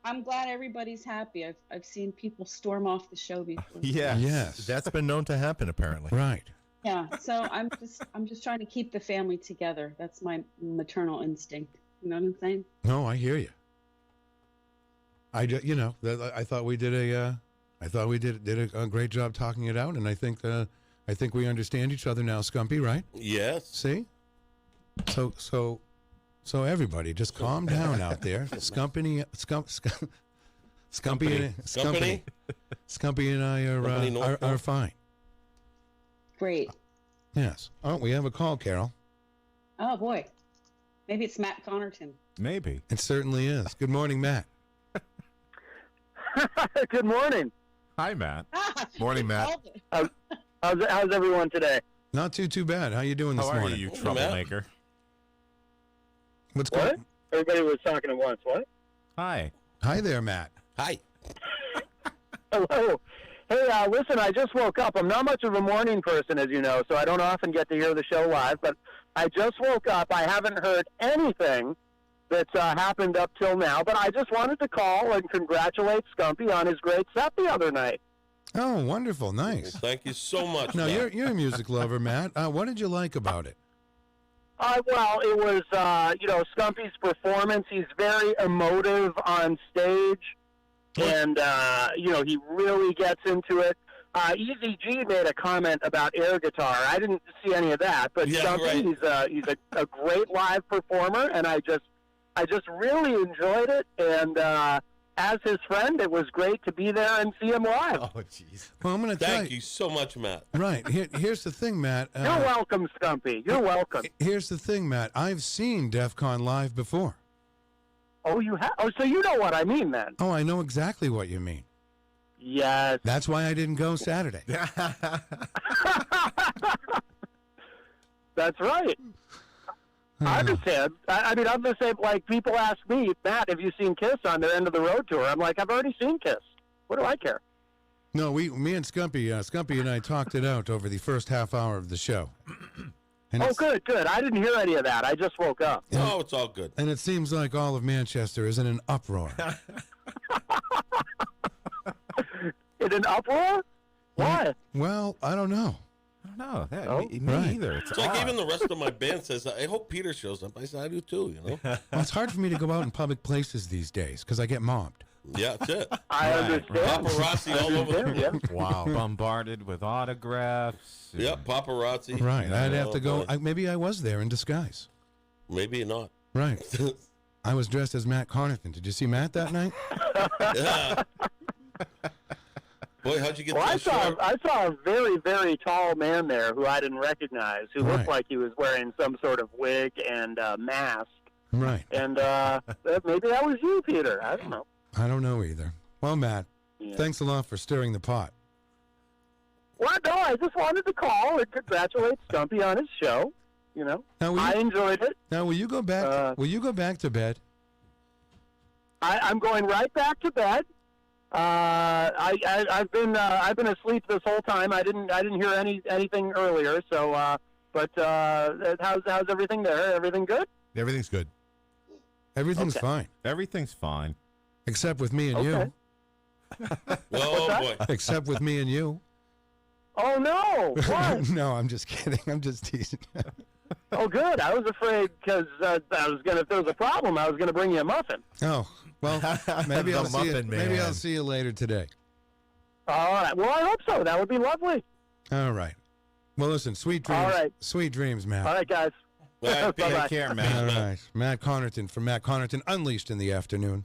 I'm glad everybody's happy. I've seen people storm off the show before. yes, That's been known to happen, apparently. right. Yeah, so I'm just trying to keep the family together. That's my maternal instinct. You know what I'm saying? No, I hear you. I thought we did a great job talking it out, and I think we understand each other now, Skumpi, right? Yes. See? So everybody, just calm down out there. Skumpi and I are fine. Great. Yes. Oh, we have a call, Carol. Oh boy, maybe it's Matt Connerton. Maybe. It certainly is. Good morning, Matt. Good morning. Hi, Matt. Morning, Matt. How's everyone today? Not too bad. How you doing this How are morning? you troublemaker? What's What? going? Everybody was talking at once. What? Hi. Hi there, Matt. Hi. Hello. Hey, listen, I just woke up. I'm not much of a morning person, as you know, so I don't often get to hear the show live, but I just woke up. I haven't heard anything that's happened up till now, but I just wanted to call and congratulate Skumpi on his great set the other night. Oh, wonderful. Nice. Thank you so much. Now, Matt. you're a music lover, Matt. What did you like about it? Well, it was, Skumpi's performance. He's very emotive on stage, and, he really gets into it. Easy G made a comment about air guitar. I didn't see any of that, but Yeah, Skumpi, right. he's a great live performer, and I just I just really enjoyed it, and as his friend, it was great to be there and see him live. Oh, jeez. Well, I'm going to Thank you so much, Matt. Right. Here's the thing, Matt. You're welcome, Skumpi. You're welcome. Here's the thing, Matt. I've seen DEF CON live before. Oh, you have? Oh, so you know what I mean, then? Oh, I know exactly what you mean. Yes. That's why I didn't go Saturday. That's right. I understand. I mean, I'm the same. Like, people ask me, Matt, have you seen Kiss on their End of the Road tour? I'm like, I've already seen Kiss. What do I care? No, me and Skumpi and I talked it out over the first half hour of the show. Oh, good. I didn't hear any of that. I just woke up. Oh, it's all good. And it seems like all of Manchester is in an uproar. In an uproar? Why? Well, I don't know. I don't know. Yeah, Oh, me right. either. It's like odd. even the rest of my band says, I hope Peter shows up. I said, I do too, you know? Well, it's hard for me to go out in public places these days because I get mobbed. Yeah, that's it. I understand. Paparazzi all over the Yeah. Wow. Bombarded with autographs. Yep, paparazzi. Right. I'd have to go. boy. Maybe I was there in disguise. Maybe not. Right. I was dressed as Matt Courchesne. Did you see Matt that night? Yeah. Boy, how'd you get Well, that shirt? I saw a very, very tall man there who I didn't recognize, who looked Right. like he was wearing some sort of wig and mask. Right. And maybe that was you, Peter. I don't know. I don't know either. Well, Matt, Yeah. thanks a lot for stirring the pot. Well, no, I just wanted to call and congratulate Skumpi on his show. You know, Now, I enjoyed it. will you go back? Will you go back to bed? I'm going right back to bed. I've been asleep this whole time. I didn't hear anything earlier. So, but how's everything there? Everything good? Everything's good. Everything's Okay. fine, Everything's fine. except with me and Okay. Oh, boy. you. Except with me and you. Oh no! What? No, I'm just kidding. I'm just teasing. Oh, good. I was afraid because if there was a problem, I was gonna bring you a muffin. Oh, well, maybe The I'll see you. muffin Maybe man. I'll see you later today. All right. Well, I hope so. That would be lovely. All right. Well, listen, sweet dreams. All right. Sweet dreams, Matt. All right, guys. All right, Pete, Bye-bye. take care, man. All right. Matt Connarton from Matt Connarton Unleashed in the afternoon.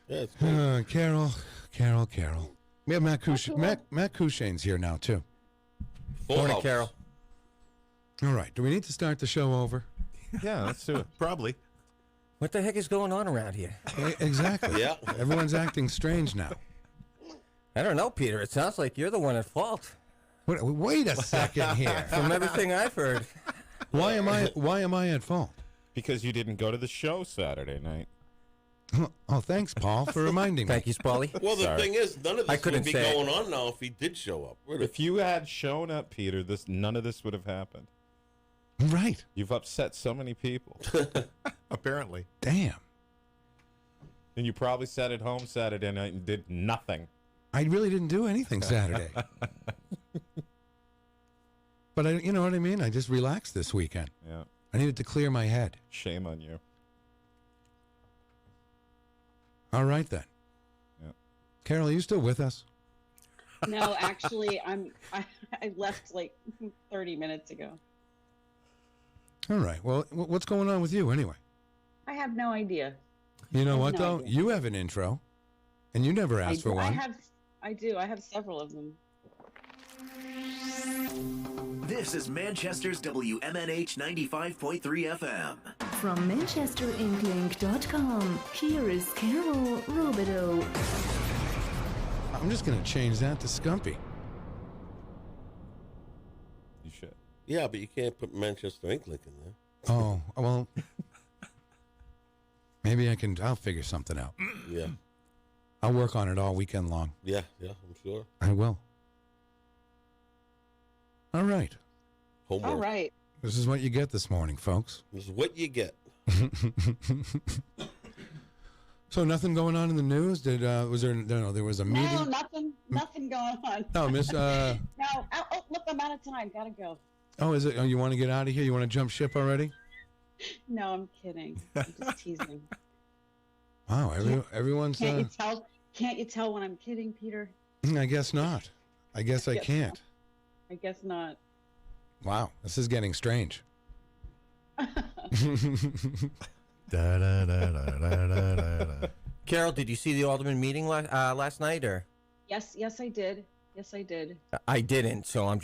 Yeah, it's cool. Carol. We have Matt Courchesne's here now, too. Full house. Carol. All right. Do we need to start the show over? Yeah, let's do it. Probably. What the heck is going on around here? Exactly. Yeah. Everyone's acting strange now. I don't know, Peter. It sounds like you're the one at fault. Wait a second here. From everything I've heard. Why am I at fault? Because you didn't go to the show Saturday night. Oh, thanks, Paul, for reminding me. Thank you, Spaulding. Well, the Sorry. thing is, none of I this couldn't would be say it. going on now if he did show up. Would it? If you had shown up, Peter, none of this would have happened. Right. You've upset so many people. Apparently. Damn. And you probably sat at home Saturday night and did nothing. I really didn't do anything Saturday. But you know what I mean? I just relaxed this weekend. Yeah. I needed to clear my head. Shame on you. All right, then. Yeah. Carol, are you still with us? No, actually, I left like 30 minutes ago. All right. Well, what's going on with you anyway? I have no idea. You know I have what, no though? idea. You have an intro, and you never asked for one. I do. I have several of them. This is Manchester's WMNH 95.3 FM. From ManchesterInkling.com, here is Carol Robideau. I'm just going to change that to Skumpi. You should. Yeah, but you can't put Manchester Ink Link in there. Oh, well, maybe I'll figure something out. Yeah. I'll work on it all weekend long. Yeah, I'm sure. I will. All right. Homework. All right. This is what you get this morning, folks. This is what you get. So nothing going on in the news? There was a meeting? No, nothing going on. Oh, Miss. No. Oh, look, I'm out of time. Gotta go. Oh, is it? Oh, you want to get out of here? You want to jump ship already? No, I'm kidding. I'm just teasing. Wow, everyone's. Can't you tell when I'm kidding, Peter? I guess not. I guess I can't. I guess not. Wow, this is getting strange. Da-da-da-da-da-da-da. Carol, did you see the Alderman meeting last night, or? Yes, I did. Yes, I did. I didn't, so I'm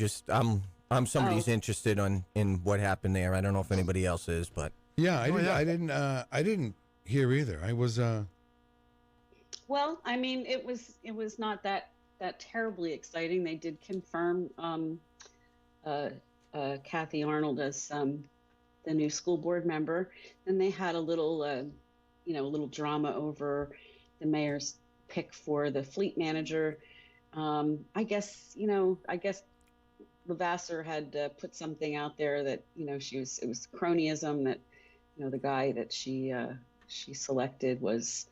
somebody who's interested in what happened there. I don't know if anybody else is, but Yeah, I didn't hear either. I was Well, I mean, it was not that terribly exciting. They did confirm Kathy Arnold as the new school board member. Then they had a little drama over the mayor's pick for the fleet manager. I guess Levasseur had put something out there that it was cronyism, that the guy that she selected was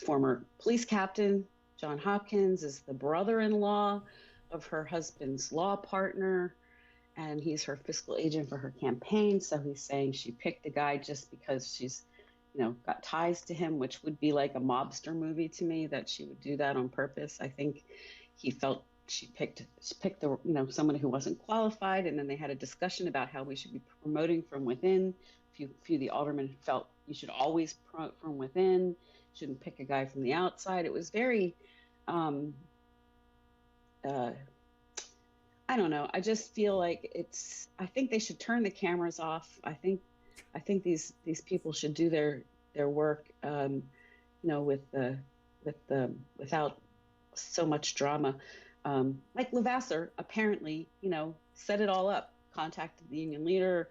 former police captain. John Hopkins is the brother-in-law of her husband's law partner, and he's her fiscal agent for her campaign. So he's saying she picked the guy just because she's got ties to him, which would be like a mobster movie to me, that she would do that on purpose. I think he felt she picked the someone who wasn't qualified, and then they had a discussion about how we should be promoting from within. Few of the aldermen felt you should always promote from within, shouldn't pick a guy from the outside. It was very I don't know. I just feel like I think they should turn the cameras off. I think these people should do their work, without so much drama. Like Levasseur apparently, set it all up, contacted the union leader,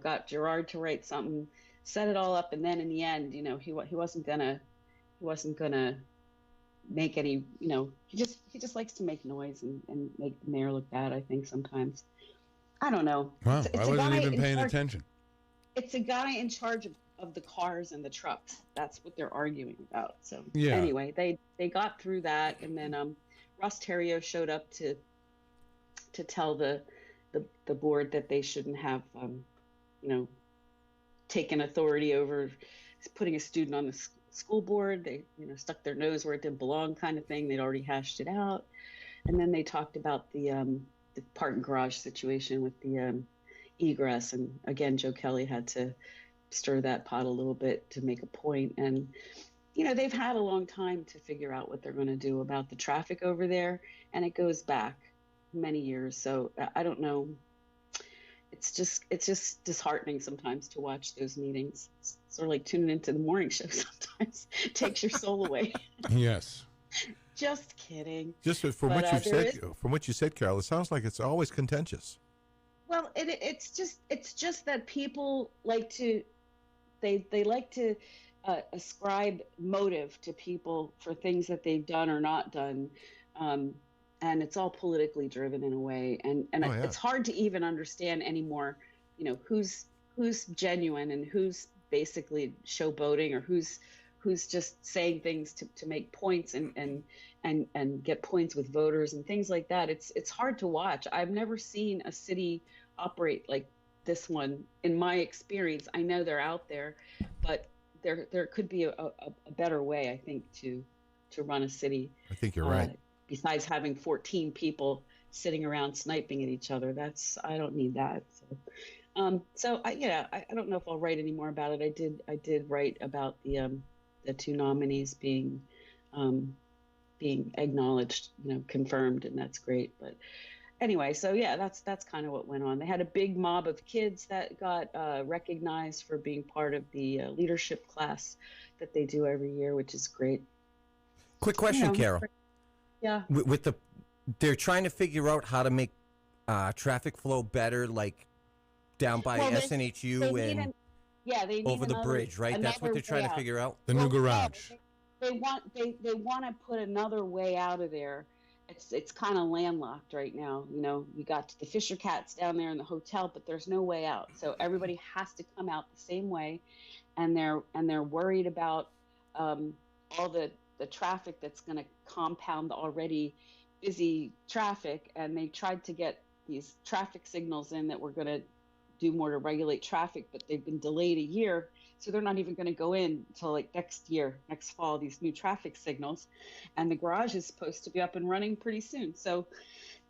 got Gerard to write something, set it all up, and then in the end, he wasn't gonna make any, he just likes to make noise and make the mayor look bad, I think, sometimes. I don't know. Wow, I wasn't even paying attention. It's a guy in charge of the cars and the trucks. That's what they're arguing about. So Yeah. Anyway, they got through that, and then Ross Terrio showed up to tell the board that they shouldn't have taken authority over putting a student on the school board. They stuck their nose where it didn't belong, kind of thing. They'd already hashed it out, and then they talked about the parking garage situation with the egress, and again Joe Kelly had to stir that pot a little bit to make a point. And they've had a long time to figure out what they're going to do about the traffic over there, and it goes back many years. So I don't know. It's just disheartening sometimes to watch those meetings. It's sort of like tuning into the morning show sometimes. It takes your soul away. Yes. Just kidding. Just from what you said, Carol, it sounds like it's always contentious. Well, it's just that people like to ascribe motive to people for things that they've done or not done, and it's all politically driven in a way, and it's hard to even understand anymore, who's genuine and who's basically showboating, or who's just saying things to make points and get points with voters and things like that. It's hard to watch. I've never seen a city operate like this one in my experience. I know they're out there, but there could be a better way, I think, to run a city. I think you're right. Besides having 14 people sitting around sniping at each other, I don't need that. So I don't know if I'll write any more about it. I did write about the two nominees being acknowledged, confirmed, and that's great. But anyway, so yeah, that's kind of what went on. They had a big mob of kids that got recognized for being part of the leadership class that they do every year, which is great. Quick question, Carol. Yeah. They're trying to figure out how to make traffic flow better, like down by SNHU and they over the bridge, right? That's what they're trying to figure out. The new garage. They want to put another way out of there. It's kind of landlocked right now. You got the Fisher Cats down there in the hotel, but there's no way out. So everybody has to come out the same way, and they're worried about all the traffic that's going to compound the already busy traffic. And they tried to get these traffic signals in that were going to do more to regulate traffic, but they've been delayed a year. So they're not even going to go in until like next fall, these new traffic signals. And the garage is supposed to be up and running pretty soon. So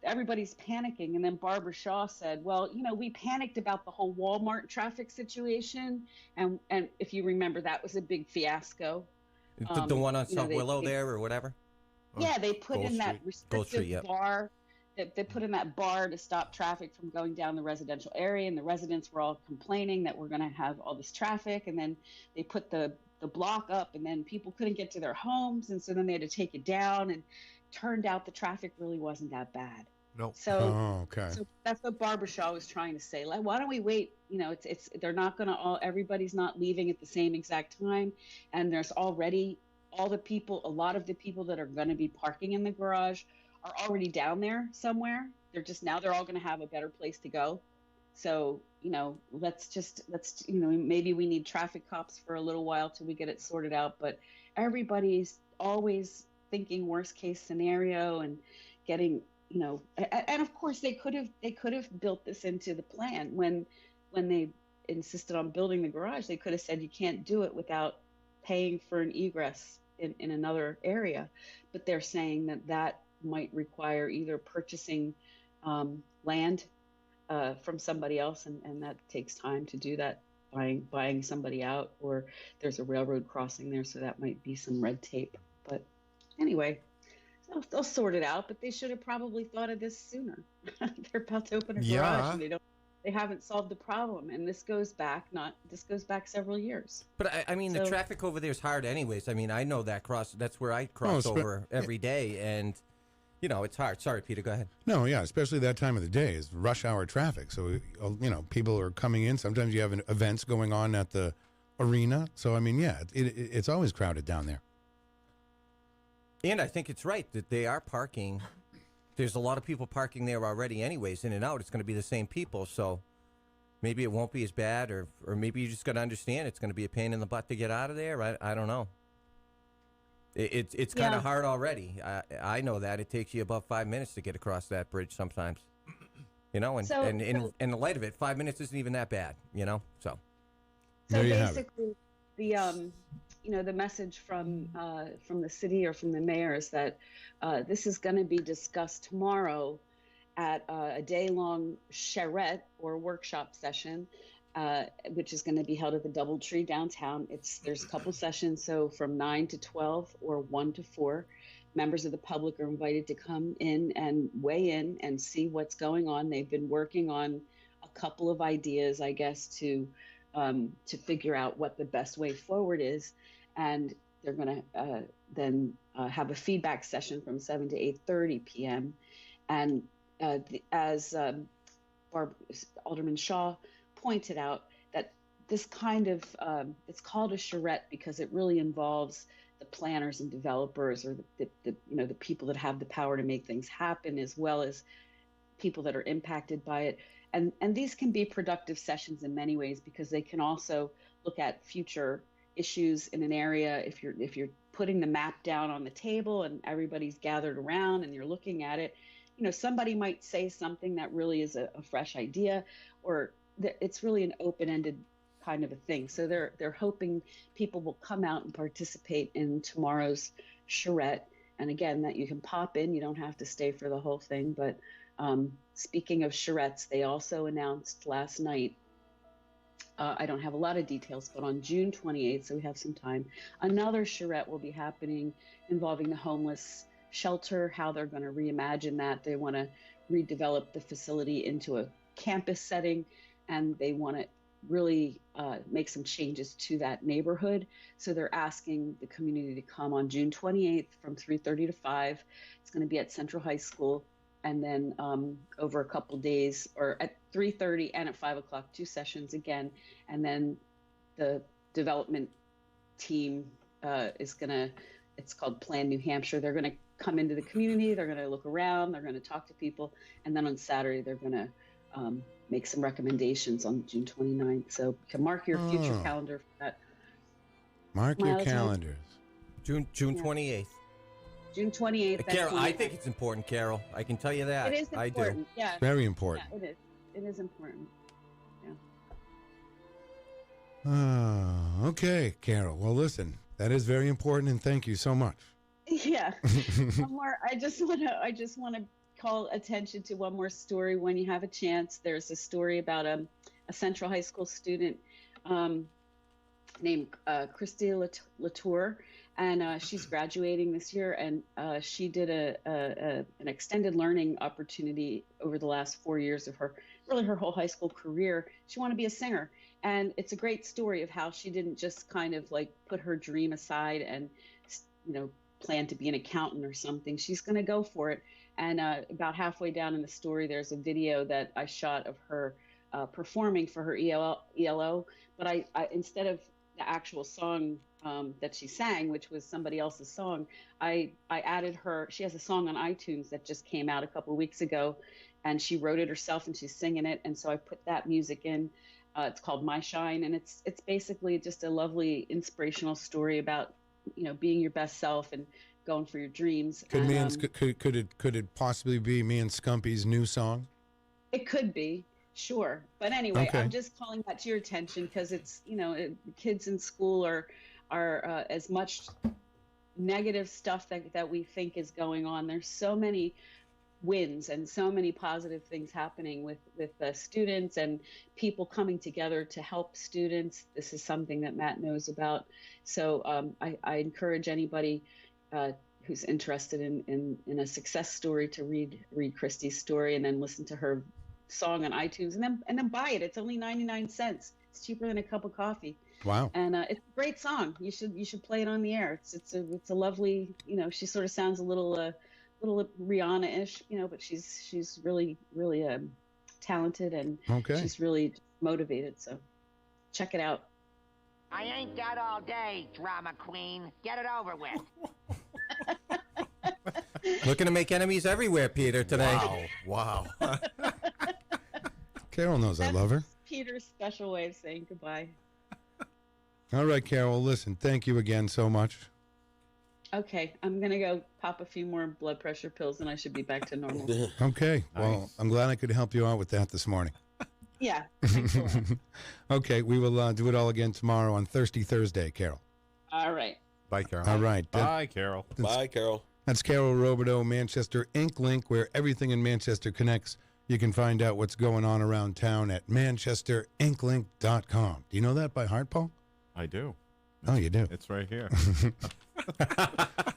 everybody's panicking. And then Barbara Shaw said, well, we panicked about the whole Walmart traffic situation. And if you remember, that was a big fiasco. The one on South Willow there or whatever? Yeah, they put in that restrictive yep. bar. They put in that bar to stop traffic from going down the residential area, and the residents were all complaining that we're going to have all this traffic. And then they put the block up, and then people couldn't get to their homes, and so then they had to take it down. And turned out the traffic really wasn't that bad. No. So, so that's what Barbara Shaw was trying to say. Like, why don't we wait? They're not going to everybody's not leaving at the same exact time, and there's already a lot of the people that are going to be parking in the garage are already down there somewhere. They're all going to have a better place to go. So, let's maybe we need traffic cops for a little while till we get it sorted out. But everybody's always thinking worst case scenario and getting, and of course they could have built this into the plan when they insisted on building the garage. They could have said you can't do it without paying for an egress in another area. But they're saying that might require either purchasing land from somebody else, and that takes time to do that, buying somebody out, or there's a railroad crossing there, so that might be some red tape. But anyway, they'll sort it out, but they should have probably thought of this sooner. They're about to open a garage, and they haven't solved the problem, and this goes back several years. But I mean, the traffic over there is hard anyways. I mean, I know that's where I cross over every day, and it's hard. Sorry, Peter, go ahead. No, yeah, especially that time of the day is rush hour traffic. So, people are coming in. Sometimes you have events going on at the arena. So, I mean, yeah, it's always crowded down there. And I think it's right that they are parking. There's a lot of people parking there already anyways, in and out. It's going to be the same people. So maybe it won't be as bad, or maybe you just got to understand it's going to be a pain in the butt to get out of there. I don't know. It's kind of hard already. I know that. It takes you about 5 minutes to get across that bridge sometimes. And in the light of it, 5 minutes isn't even that bad, So basically, the message from the city or from the mayor is that this is going to be discussed tomorrow at a day-long charrette or workshop session, which is going to be held at the DoubleTree downtown. There's a couple sessions, so from 9 to 12 or 1 to 4. Members of the public are invited to come in and weigh in and see what's going on. They've been working on a couple of ideas, I guess, to figure out what the best way forward is. And they're going to then have a feedback session from 7 to 8:30 p.m. And as Alderman Shaw pointed out, that this kind of it's called a charrette because it really involves the planners and developers, or the people that have the power to make things happen, as well as people that are impacted by it. And these can be productive sessions in many ways, because they can also look at future issues in an area. If you're putting the map down on the table and everybody's gathered around and you're looking at it, somebody might say something that really is a fresh idea, or it's really an open-ended kind of a thing. So they're hoping people will come out and participate in tomorrow's charrette. And again, that you can pop in, you don't have to stay for the whole thing. But speaking of charrettes, they also announced last night, I don't have a lot of details, but on June 28th, so we have some time, another charrette will be happening involving the homeless shelter, how they're going to reimagine that. They want to redevelop the facility into a campus setting, and they want to really make some changes to that neighborhood. So they're asking the community to come on June 28th from 3:30 to 5. It's going to be at Central High School, and then over a couple days, or at 3:30 and at 5 o'clock, 2 sessions again. And then the development team it's called Plan New Hampshire. They're going to come into the community, they're going to look around, they're going to talk to people, and then on Saturday they're going to make some recommendations on June 29th. So you can mark your future calendar for that. Mark your calendars. June 28th. June 28th. Carol, I think it's important, Carol. I can tell you that. It is important. I do. Yeah. Very important. Yeah, it is. It is important. Okay, Carol. Well, listen, that is very important, and thank you so much. Yeah. One more. I just want to call attention to one more story when you have a chance. There's a story about a Central High School student named Christy Latour, and she's graduating this year, and she did an extended learning opportunity over the last 4 years of her whole high school career. She wanted to be a singer, and it's a great story of how she didn't just kind of like put her dream aside and, plan to be an accountant or something. She's going to go for it. And about halfway down in the story, there's a video that I shot of her performing for her ELO. But I instead of the actual song that she sang, which was somebody else's song, I added her. She has a song on iTunes that just came out a couple of weeks ago, and she wrote it herself and she's singing it. And so I put that music in. It's called My Shine, and it's basically just a lovely inspirational story about being your best self and going for your dreams. Could it possibly be me and Skumpi's new song? It could be, sure. But anyway, Okay. I'm just calling that to your attention because it's kids in school are as much negative stuff that we think is going on. There's so many wins and so many positive things happening with students and people coming together to help students. This is something that Matt knows about. So I encourage anybody who's interested in a success story to read Christy's story and then listen to her song on iTunes and then buy it. It's only 99 cents. It's cheaper than a cup of coffee. Wow. And it's a great song. You should play it on the air. It's a lovely, she sort of sounds a little Rihanna-ish, but she's really talented and she's really motivated. So check it out. I ain't got all day, drama queen. Get it over with. Looking to make enemies everywhere, Peter, today. Wow. Carol knows I love her. Peter's special way of saying goodbye. All right, Carol, listen, thank you again so much. Okay, I'm going to go pop a few more blood pressure pills and I should be back to normal. Okay, well, I'm glad I could help you out with that this morning. Yeah, thanks a lot. Okay, we will do it all again tomorrow on Thirsty Thursday, Carol. All right. Bye, Carol. All right. Bye, Carol. Bye, Carol. That's Carol Robideau, Manchester Ink Link, where everything in Manchester connects. You can find out what's going on around town at manchesterinklink.com. Do you know that by heart, Paul? I do. Oh, you do? It's right here.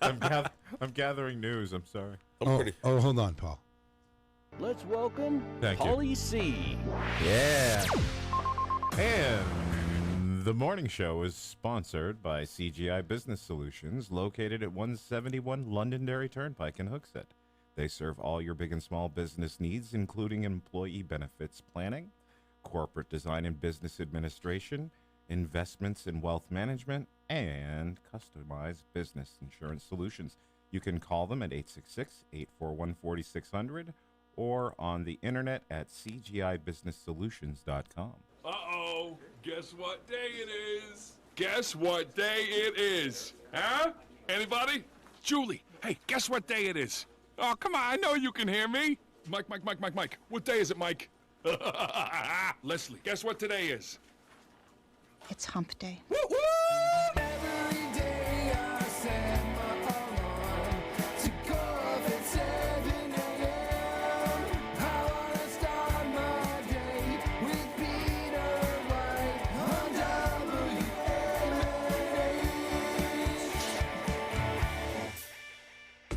I'm gathering news. I'm sorry. Oh, hold on, Paul. Let's welcome Thank you. Polly C. Yeah. And the morning show is sponsored by CGI Business Solutions, located at 171 Londonderry Turnpike in Hooksett. They serve all your big and small business needs, including employee benefits planning, corporate design and business administration, investments in wealth management, and customized business insurance solutions. You can call them at 866-841-4600 or on the internet at cgibusinesssolutions.com. Uh-oh, guess what day it is? Guess what day it is? Huh? Anybody? Julie, hey, guess what day it is? Oh, come on, I know you can hear me. Mike. What day is it, Mike? Leslie, guess what today is? It's hump day.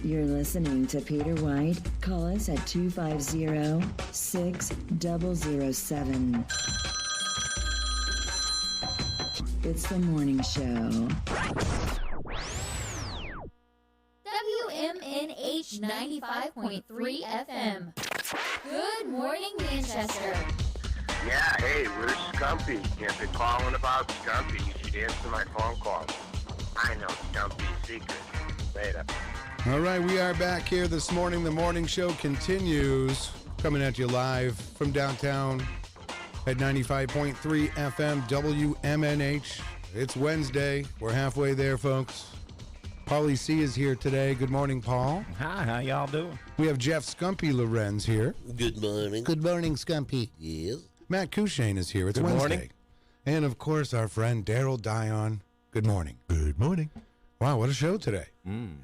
You're listening to Peter White. Call us at 250-6007. It's the morning show. WMNH 95.3 FM. Good morning, Manchester. Yeah, hey, where's Skumpi? If you're calling about Skumpi, you should answer my phone call. I know Skumpi's secret. Later. All right, we are back here this morning. The morning show continues, coming at you live from downtown at 95.3 FM WMNH. It's Wednesday. We're halfway there, folks. Paulie C is here today. Good morning, Paul. Hi, how y'all doing? We have Jeff Skumpi Lorenz here. Good morning. Good morning, Skumpi. Yes. Matt Courchesne is here. It's Good Wednesday. morning. And, of course, our friend Darryl Dion. Good morning. Good morning. Wow, what a show today.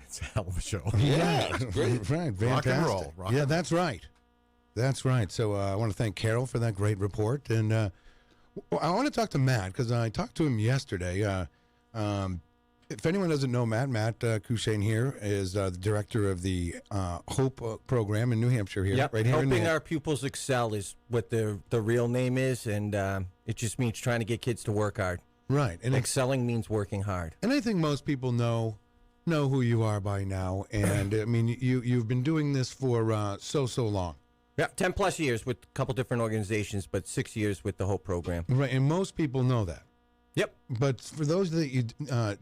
It's a hell of a show. Yeah, it's great. Right, fantastic. Rock and roll. Rock yeah, and that's right. That's right. So I want to thank Carol for that great report. And I want to talk to Matt because I talked to him yesterday. If anyone doesn't know Matt Courchesne here is the director of the Hope program in New Hampshire here. Yep. Right here Helping in our pupils excel is what the real name is, and it just means trying to get kids to work hard. Right. And excelling means working hard. And I think most people know who you are by now. And I mean, you've been doing this for so long. Yeah, 10 plus years with a couple different organizations, but 6 years with the Hope program. Right, and most people know that. Yep. But for those that you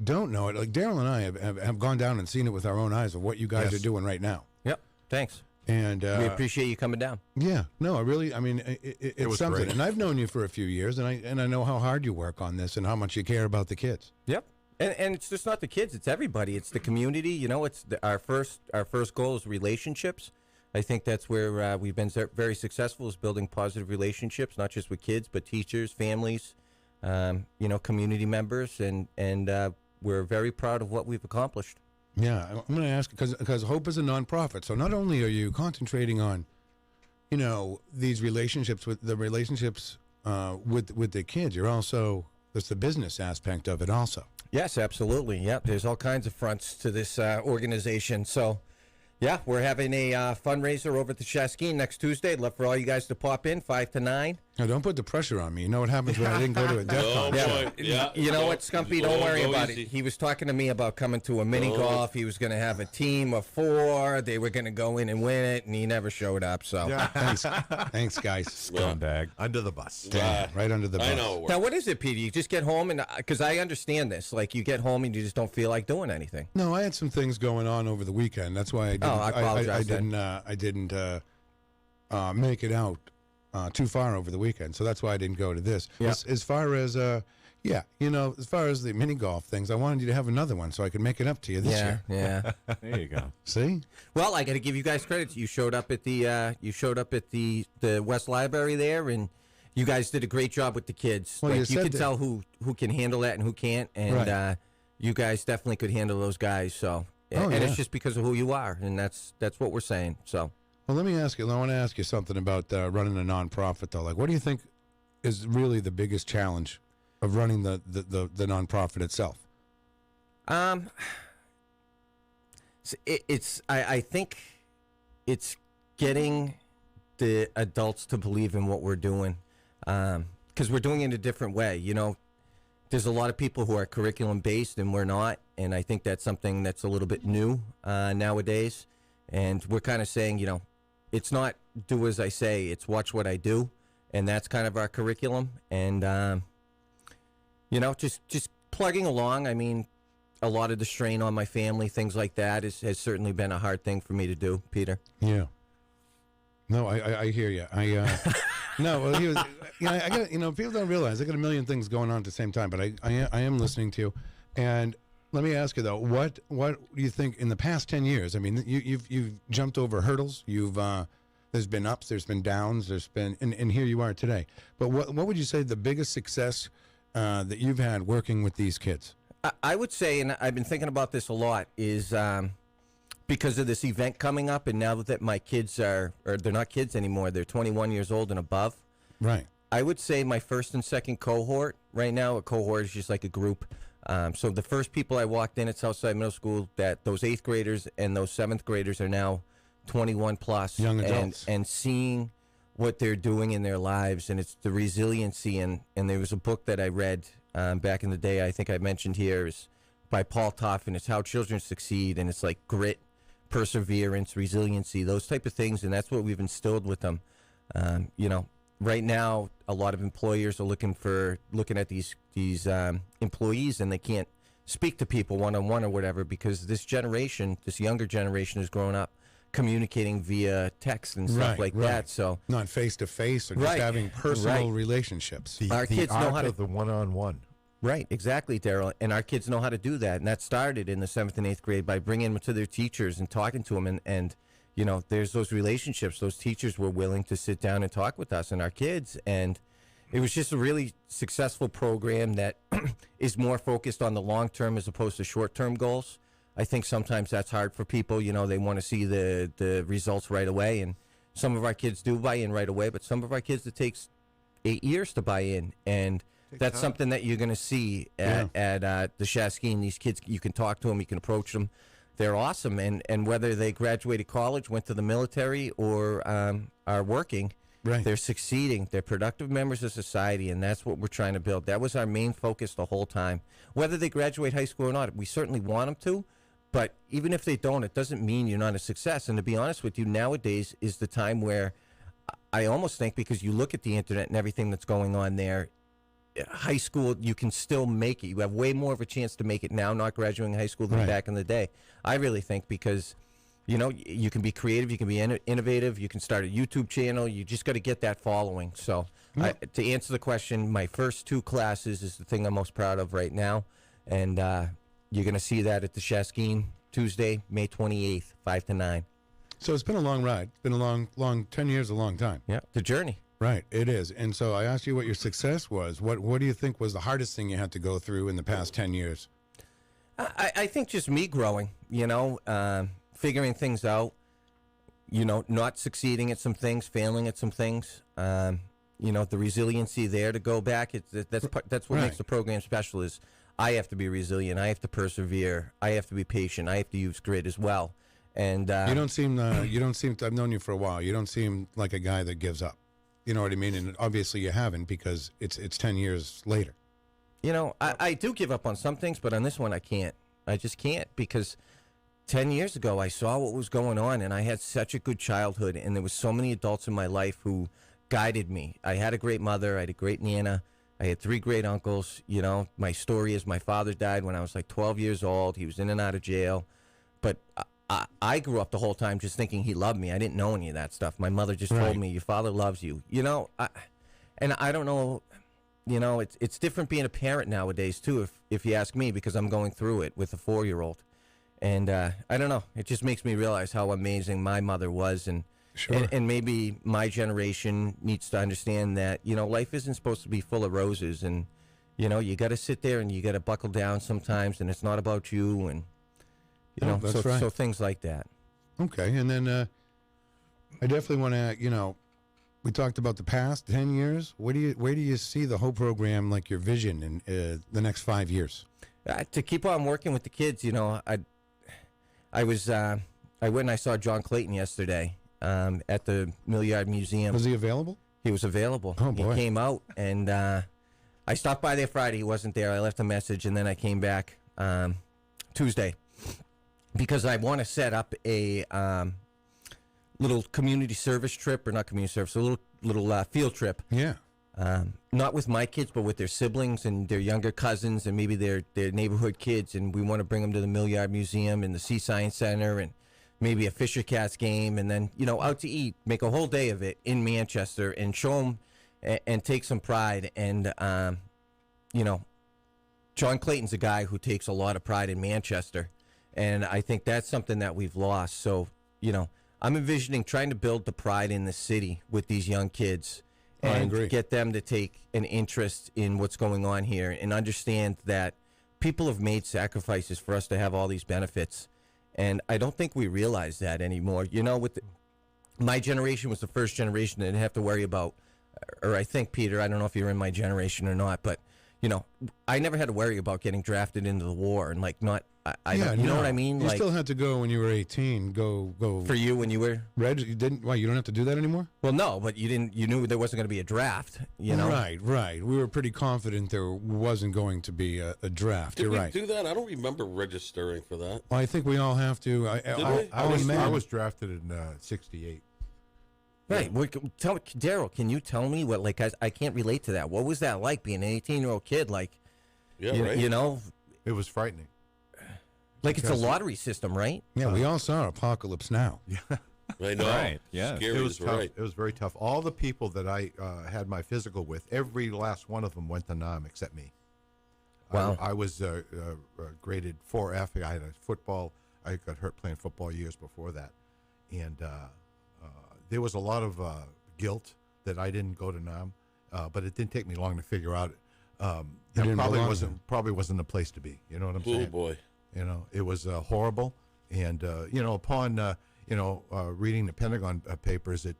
don't know it, like Darryl and I have gone down and seen it with our own eyes of what you guys are doing right now. Yep. Thanks. And we appreciate you coming down. Yeah. No, I mean, it's was something. great. And I've known you for a few years, and I know how hard you work on this and how much you care about the kids. Yep. And it's just not the kids; it's everybody. It's the community. You know, it's our first goal is relationships. I think that's where we've been very successful, is building positive relationships, not just with kids, but teachers, families, community members, and we're very proud of what we've accomplished. Yeah, I'm going to ask because Hope is a nonprofit, so not only are you concentrating on, these relationships with the kids, you're also there's the business aspect of it also. Yes, absolutely. Yep, there's all kinds of fronts to this organization. So, yeah, we're having a fundraiser over at the Chasquine next Tuesday. I'd love for all you guys to pop in, 5 to 9. Now, don't put the pressure on me. You know what happens when I didn't go to a DEF CON. You know what, Skumpi, don't worry about it. He was talking to me about coming to a mini golf. He was going to have a team of 4. They were going to go in and win it, and he never showed up. So Thanks, guys. Scumbag. Under the bus. Right under the bus. I know. Now, what is it, Peter? You just get home, and because I understand this, like you get home and you just don't feel like doing anything. No, I had some things going on over the weekend. That's why I didn't. I apologize. I didn't make it out too far over the weekend, so that's why I didn't go to this. Yeah. As far as as far as the mini golf things, I wanted you to have another one so I could make it up to you this year. Yeah. There you go. See? Well, I got to give you guys credit. You showed up at the the West Library there, and you guys did a great job with the kids. Well, you said could that. tell who can handle that and who can't, and Right. You guys definitely could handle those guys. So, and it's just because of who you are, and that's what we're saying. So. Well, let me ask you. I want to ask you something about running a nonprofit, though. Like, what do you think is really the biggest challenge of running the nonprofit itself? I think it's getting the adults to believe in what we're doing, because we're doing it in a different way. There's a lot of people who are curriculum based and we're not, and I think that's something that's a little bit new nowadays. And we're kind of saying, it's not do as I say, it's watch what I do, and that's kind of our curriculum. And just plugging along. I mean, a lot of the strain on my family, things like that, has certainly been a hard thing for me to do, Peter. Yeah. No, I hear you. No, well, he was. I got. People don't realize I got a million things going on at the same time, but I am listening to you. And let me ask you though, what do you think in the past 10 years? I mean, you've jumped over hurdles. There's been ups, there's been downs, there's been, and here you are today. But what would you say the biggest success that you've had working with these kids? I would say, and I've been thinking about this a lot, is because of this event coming up, and now that my kids they're not kids anymore, they're 21 years old and above. Right. I would say my first and second cohort right now, a cohort is just like a group. So the first people I walked in at Southside Middle School, that those 8th graders and those 7th graders are now 21 plus. Young adults. And seeing what they're doing in their lives, and it's the resiliency. And there was a book that I read back in the day, I think I mentioned here, is by Paul Toffin. It's How Children Succeed, and it's like grit, perseverance, resiliency, those type of things, and that's what we've instilled with them. Right now, a lot of employers are looking at these employees, and they can't speak to people one-on-one or whatever, because this younger generation has grown up communicating via text and stuff like that. So not face-to-face or just having personal relationships. Our kids know how to the one-on-one. Right, exactly, Darryl. And our kids know how to do that. And that started in the 7th and 8th grade by bringing them to their teachers and talking to them. And there's those relationships. Those teachers were willing to sit down and talk with us and our kids. And, It was just a really successful program that is more focused on the long term as opposed to short term goals. I think sometimes that's hard for people. You know, they want to see the results right away, and some of our kids do buy in right away, but some of our kids, it takes 8 years to buy in, and that's something that you're going to see at the Shaskeen. These kids, you can talk to them, you can approach them. They're awesome, and whether they graduated college, went to the military, or are working, they're succeeding. They're productive members of society, and that's what we're trying to build. That was our main focus the whole time. Whether they graduate high school or not, we certainly want them to, but even if they don't, it doesn't mean you're not a success. And to be honest with you, nowadays is the time where I almost think, because you look at the internet and everything that's going on there, high school, you can still make it. You have way more of a chance to make it now, not graduating high school, than back in the day. I really think, because, you know, you can be creative, you can be innovative, you can start a YouTube channel. You just got to get that following. So to answer the question, my first 2 classes is the thing I'm most proud of right now. And you're going to see that at the Shaskeen Tuesday, May 28th, 5 to 9. So it's been a long ride. It's been a long 10 years, a long time. Yeah, the journey. Right, it is. And so I asked you what your success was. What do you think was the hardest thing you had to go through in the past 10 years? I think just me growing, you know, figuring things out, you know, not succeeding at some things, failing at some things, you know, the resiliency there to go back. That's what makes the program special. Is I have to be resilient. I have to persevere. I have to be patient. I have to use grit as well. And you don't seem to, I've known you for a while. You don't seem like a guy that gives up. You know what I mean? And obviously you haven't, because it's 10 years later. You know, I do give up on some things, but on this one I can't. I just can't, because 10 years ago I saw what was going on, and I had such a good childhood, and there was so many adults in my life who guided me. I had a great mother. I had a great Nana. I had 3 great uncles. You know, my story is my father died when I was like 12 years old. He was in and out of jail. But I grew up the whole time just thinking he loved me. I didn't know any of that stuff. My mother just told me, your father loves you. You know, and I don't know, you know, it's different being a parent nowadays, too, if you ask me, because I'm going through it with a 4-year-old. And I don't know. It just makes me realize how amazing my mother was. And maybe my generation needs to understand that, you know, life isn't supposed to be full of roses. And, you know, you got to sit there and you got to buckle down sometimes. And it's not about you. And, you know, so things like that. Okay. And then I definitely want to, you know, we talked about the past 10 years. Where do you see the whole program, like your vision in the next 5 years? To keep on working with the kids, you know, I went and I saw John Clayton yesterday at the Millyard Museum. Was he available? He was available. Oh, boy. He came out, and I stopped by there Friday. He wasn't there. I left a message, and then I came back Tuesday, because I want to set up a little community service trip, or not community service, a little field trip. Yeah. Not with my kids, but with their siblings and their younger cousins, and maybe their neighborhood kids. And we want to bring them to the Millyard Museum and the Sea Science Center, and maybe a Fisher Cats game, and then, you know, out to eat, make a whole day of it in Manchester, and show them and take some pride. And, you know, John Clayton's a guy who takes a lot of pride in Manchester. And I think that's something that we've lost. So, you know, I'm envisioning trying to build the pride in the city with these young kids, and get them to take an interest in what's going on here, and understand that people have made sacrifices for us to have all these benefits. And I don't think we realize that anymore. You know, my generation was the first generation that didn't have to worry about, or I think, Peter, I don't know if you're in my generation or not, but, you know, I never had to worry about getting drafted into the war, and, like, not, you know what I mean? You like, still had to go when you were 18. Go. For you when you were? You didn't? Why, you don't have to do that anymore? Well, no, but you didn't. You knew there wasn't going to be a draft. You know? Right. We were pretty confident there wasn't going to be a draft. Did You're we right. do that? I don't remember registering for that. Well, I think we all have to. I was drafted in '68. Right. Well, Darryl, can you tell me what, like, I can't relate to that. What was that like, being an 18-year-old kid? Like, you know, it was frightening. Like, it's a lottery system, right? Yeah, we all saw Apocalypse Now. Yeah. I know. Right. Yeah. Scary, it was tough. right. It was very tough. All the people that I had my physical with, every last one of them went to Nam except me. Wow. I was graded 4F. I had a football. I got hurt playing football years before that. And there was a lot of guilt that I didn't go to Nam. but it didn't take me long to figure out that didn't probably wasn't the place to be. You know what I'm saying? Oh boy. You know, it was horrible, and upon reading the Pentagon papers, it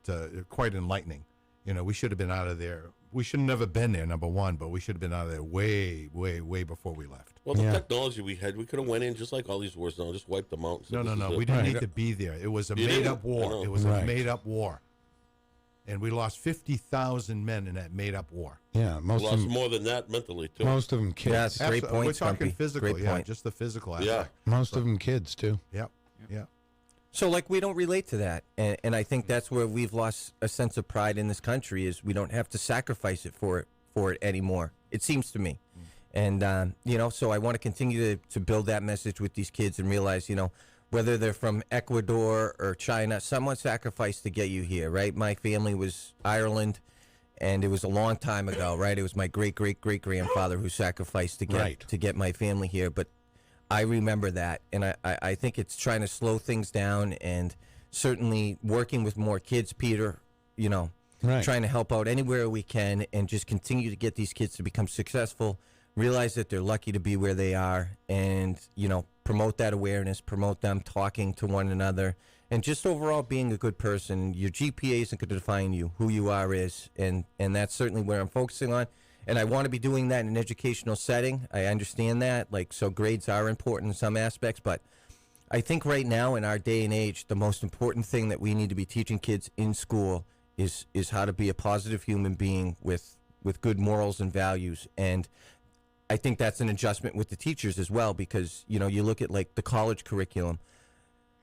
quite enlightening. You know, we should have been out of there. We should have never been there, number one, but we should have been out of there way, way, way before we left. Well, the technology we had, we could have went in just like all these wars now, just wiped them out. No. We didn't need to be there. It was a made-up war. It was a made-up war. And we lost 50,000 men in that made-up war. Yeah, most lost more than that mentally, too. Most of them kids. Yeah, great point, We're talking Skumpi. physical, Great yeah, point. just the physical aspect. Yeah. Most of them kids, too. Yep. So, like, we don't relate to that, and I think that's where we've lost a sense of pride in this country. Is we don't have to sacrifice it for it anymore. It seems to me, and so I want to continue to build that message with these kids and realize, whether they're from Ecuador or China, someone sacrificed to get you here, right? My family was Ireland, and it was a long time ago, right? It was my great grandfather who sacrificed to get my family here, but I remember that, and I think it's trying to slow things down, and certainly working with more kids, Peter, trying to help out anywhere we can and just continue to get these kids to become successful, realize that they're lucky to be where they are, and, promote that awareness, promote them talking to one another, and just overall being a good person. Your GPA isn't going to define you. Who you are is, and that's certainly where I'm focusing on. And I want to be doing that in an educational setting. I understand that. So grades are important in some aspects, but I think right now in our day and age, the most important thing that we need to be teaching kids in school is how to be a positive human being with good morals and values. And I think that's an adjustment with the teachers as well, because, you look at the college curriculum.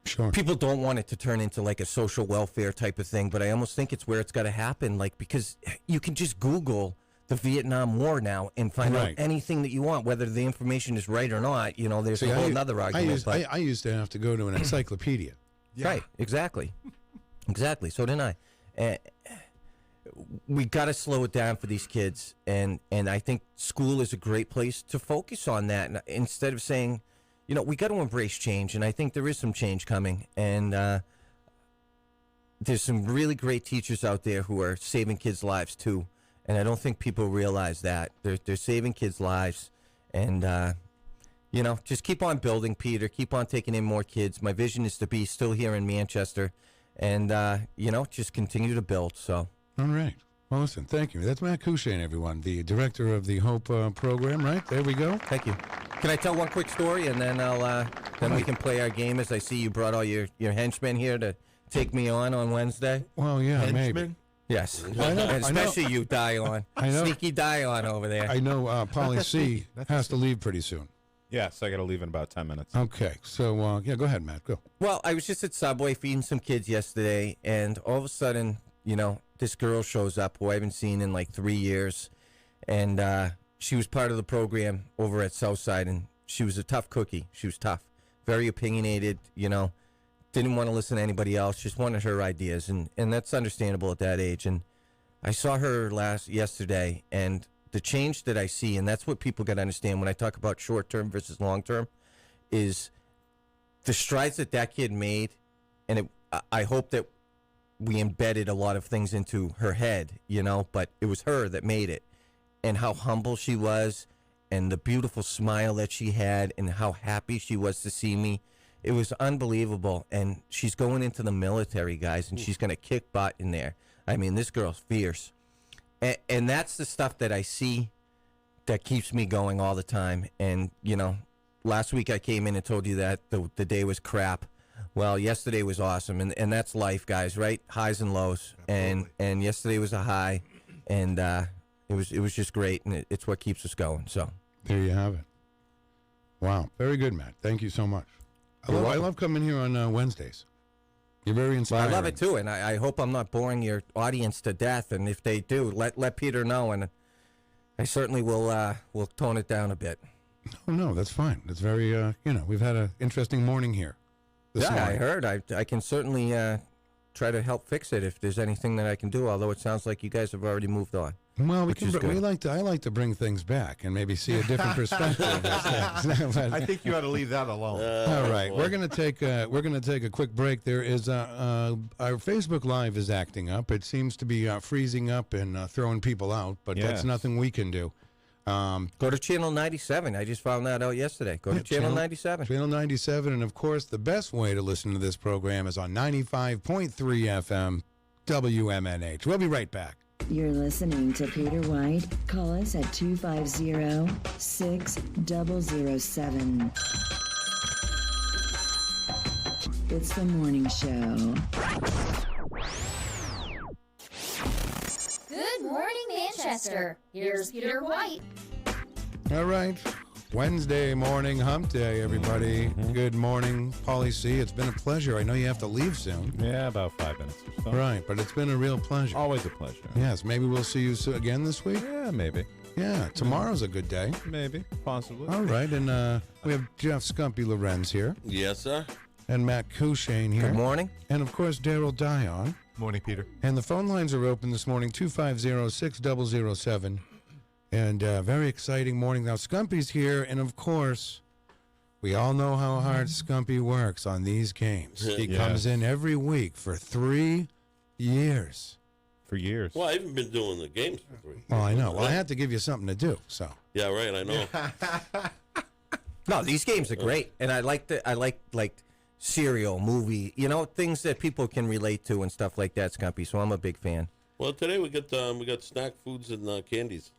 Sure. People don't want it to turn into a social welfare type of thing, but I almost think it's where it's got to happen, because you can just Google the Vietnam War now and find out anything that you want, whether the information is right or not. There's a whole other argument. I used to have to go to an encyclopedia. Right, exactly. So didn't I. We got to slow it down for these kids, and I think school is a great place to focus on that. And instead of saying, we got to embrace change, and I think there is some change coming. And there's some really great teachers out there who are saving kids' lives too. And I don't think people realize that. They're saving kids' lives. And, just keep on building, Peter. Keep on taking in more kids. My vision is to be still here in Manchester and, just continue to build. So. All right. Well, listen, thank you. That's Matt Courchesne, everyone, the director of the Hope program, right? There we go. Thank you. Can I tell one quick story, and then we can play our game, as I see you brought all your henchmen here to take me on Wednesday? Well, yeah, Henchmen? maybe. Yes, I know, especially you, Dion. I know. Sneaky Dion over there. I know Polly C. has to leave pretty soon. Yes, I got to leave in about 10 minutes. Okay, so, go ahead, Matt, go. Well, I was just at Subway feeding some kids yesterday, and all of a sudden, this girl shows up who I haven't seen in 3 years, and she was part of the program over at Southside, and she was a tough cookie. She was tough, very opinionated, didn't want to listen to anybody else, just wanted her ideas, and that's understandable at that age. And I saw her yesterday, and the change that I see, and that's what people got to understand when I talk about short-term versus long-term, is the strides that kid made, and I hope that we embedded a lot of things into her head, but it was her that made it, and how humble she was, and the beautiful smile that she had, and how happy she was to see me. It was unbelievable, and she's going into the military, guys, and she's going to kick butt in there. I mean, this girl's fierce, and that's the stuff that I see that keeps me going all the time. And, last week I came in and told you that the day was crap. Well, yesterday was awesome, and that's life, guys, right? Highs and lows, and yesterday was a high, and it was just great, and it's what keeps us going. So there you have it. Wow, very good, Matt. Thank you so much. I love coming here on Wednesdays. You're very inspiring. Well, I love it too, and I hope I'm not boring your audience to death. And if they do, let Peter know, and I certainly will tone it down a bit. Oh no, that's fine. That's very we've had an interesting morning here. Yeah, morning. I heard. I can certainly try to help fix it if there's anything that I can do. Although it sounds like you guys have already moved on. Well, which is good. I like to bring things back and maybe see a different perspective of things. I think you ought to leave that alone. All right, we're gonna take a quick break. There is our Facebook Live is acting up. It seems to be freezing up and throwing people out, but that's nothing we can do. Go to Channel 97. I just found that out yesterday. Go to Channel 97. Channel 97, and of course, the best way to listen to this program is on 95.3 FM WMNH. We'll be right back. You're listening to Peter White. Call us at 250-6007. It's the morning show. Good morning, Manchester. Here's Peter White. All right. Wednesday morning, hump day, everybody. Good morning, Paulie C. It's been a pleasure. I know you have to leave soon. Yeah, about 5 minutes or so. Right, but it's been a real pleasure. Always a pleasure. Yes, maybe we'll see you again this week? Yeah, maybe. Yeah, tomorrow's a good day. Maybe, possibly. All right, and we have Jeff Skumpi Lorenz here. Yes, sir. And Matt Courchesne here. Good morning. And, of course, Darryl Dion. Morning, Peter. And the phone lines are open this morning, 250-6007. And very exciting morning. Now, Skumpi's here, and of course, we all know how hard Skumpi works on these games. He comes in every week for 3 years. For years. Well, I haven't been doing the games for 3 years. Well, I know. Well, I had to give you something to do, so. Yeah, right, I know. No, these games are great, and I like serial, movie, things that people can relate to and stuff like that, Skumpi, so I'm a big fan. Well, today we got snack foods and candies.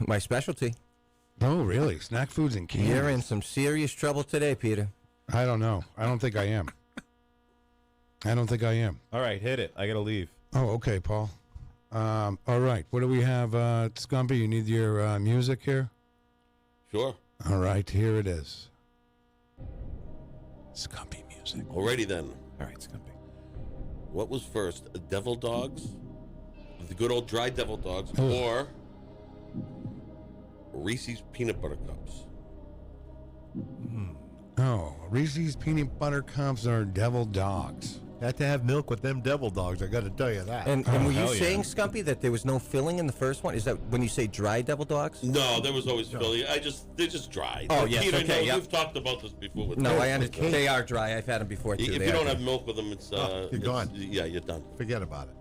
My specialty. Oh, really? Snack foods and candies? You're in some serious trouble today, Peter. I don't know. I don't think I am. All right, hit it. I got to leave. Oh, okay, Paul. All right. What do we have, Skumpi? You need your music here? Sure. All right, here it is. Skumpi music. Alrighty then. All right, Skumpi. What was first, devil dogs, the good old dry devil dogs, or Reese's peanut butter cups? Oh, Reese's peanut butter cups are devil dogs. Had to have milk with them devil dogs, I got to tell you that. And were you saying, Skumpi, that there was no filling in the first one? Is that when you say dry devil dogs? No, there was always filling. They're just dry. Oh, yes, Peter, okay, we've talked about this before. With No, milk. I understand. They are dry. I've had them before, too. If you don't have milk with them, it's you're gone. Yeah, you're done. Forget about it.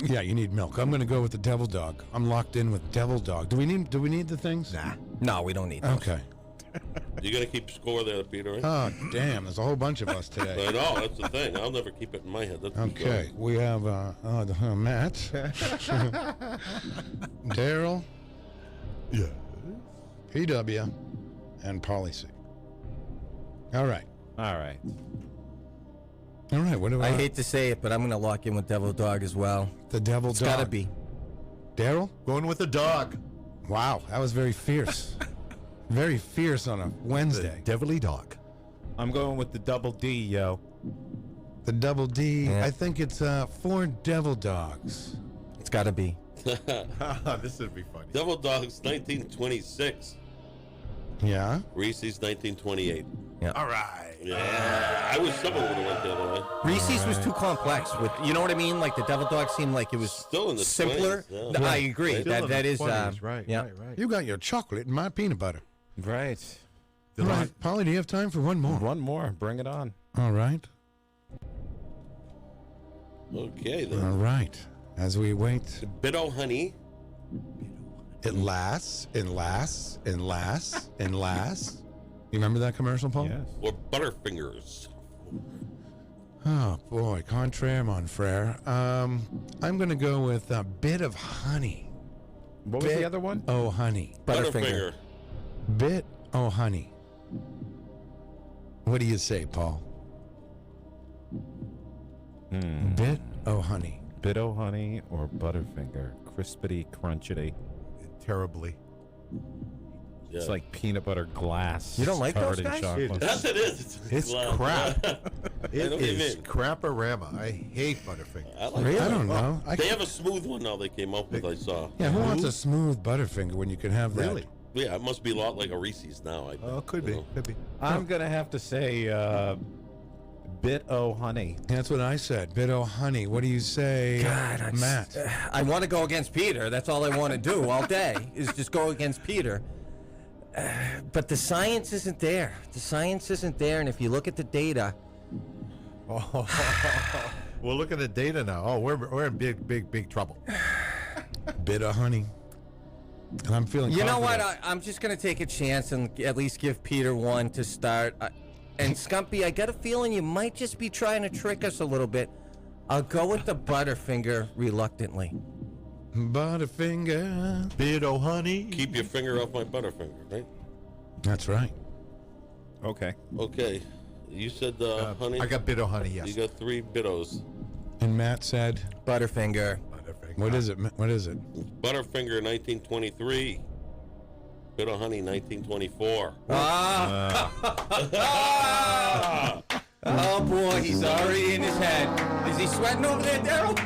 Yeah, you need milk. I'm going to go with the devil dog. I'm locked in with devil dog. Do we need the things? Nah. No, we don't need those. Okay. You're going to keep score there, Peter, right? Oh, damn. There's a whole bunch of us today. I know. That's the thing. I'll never keep it in my head. That's Okay. We have Matt. Darryl. Yeah. PW. And Paulie C. All right. All right. All right. What do I hate to say it, but I'm going to lock in with devil dog as well. The devil It's dog. got to be. Darryl? Going with the dog. Wow. That was very fierce. Very fierce on a Wednesday. The devilly dog. I'm going with the double D, yo. The double D. Yeah. I think it's 4 devil dogs. It's got to be. This would be funny. Devil Dogs, 1926. Yeah? Reese's, 1928. Yeah. All right. Yeah. I wish someone would have went the other way. Reese's was too complex. You know what I mean? Like the devil dog seemed like it was Still in the simpler. 20s, I agree. Still in That the is 20s, right, yeah. right. You got your chocolate and my peanut butter. Right. All right. Paulie, do you have time for one more? One more. Bring it on. All right. Okay, then. All right. As we wait. Bit o' honey. It lasts and lasts and lasts and lasts. You remember that commercial, Paul? Yes. Or Butterfingers. Oh, boy. Contraire, mon frere. I'm going to go with a bit of honey. What was the other one? Oh, honey. Butterfinger. Bit oh, honey. What do you say, Paul? Bit oh, honey. Bit o' honey or Butterfinger? Crispity, crunchity. Terribly. Yeah. It's like peanut butter glass. You don't like covered those in guys? chocolate. That's it is. It's glass. crap. I It know what you is mean. crap-a-rama. I hate Butterfinger. I like I that. don't know. They have a smooth one now they came up with, I saw. Yeah, who wants a smooth Butterfinger when you can have that? Really? Yeah, it must be a lot like a Reese's now. Oh, could be. Could be. I'm going to have to say Bit o' honey. That's what I said. Bit o' honey. What do you say, God, Matt? I want to go against Peter. That's all I want to do all day is just go against Peter. But the science isn't there. The science isn't there, and if you look at the data... We're looking at data now. Oh, we're in big trouble. Bit of honey. And I'm feeling You know confident. what? I'm just going to take a chance and at least give Peter one to start. And Skumpi, I got a feeling you might just be trying to trick us a little bit. I'll go with the Butterfinger reluctantly. Butterfinger. Bit o' honey. Keep your finger off my Butterfinger, right? That's right. Okay. Okay. You said honey? I got bit o' honey, yes. You got 3 Bitos. And Matt said? Butterfinger. What is it? What is it? Butterfinger 1923. Bit of honey 1924. Oh boy, he's already in his head. Is he sweating over there, Darryl?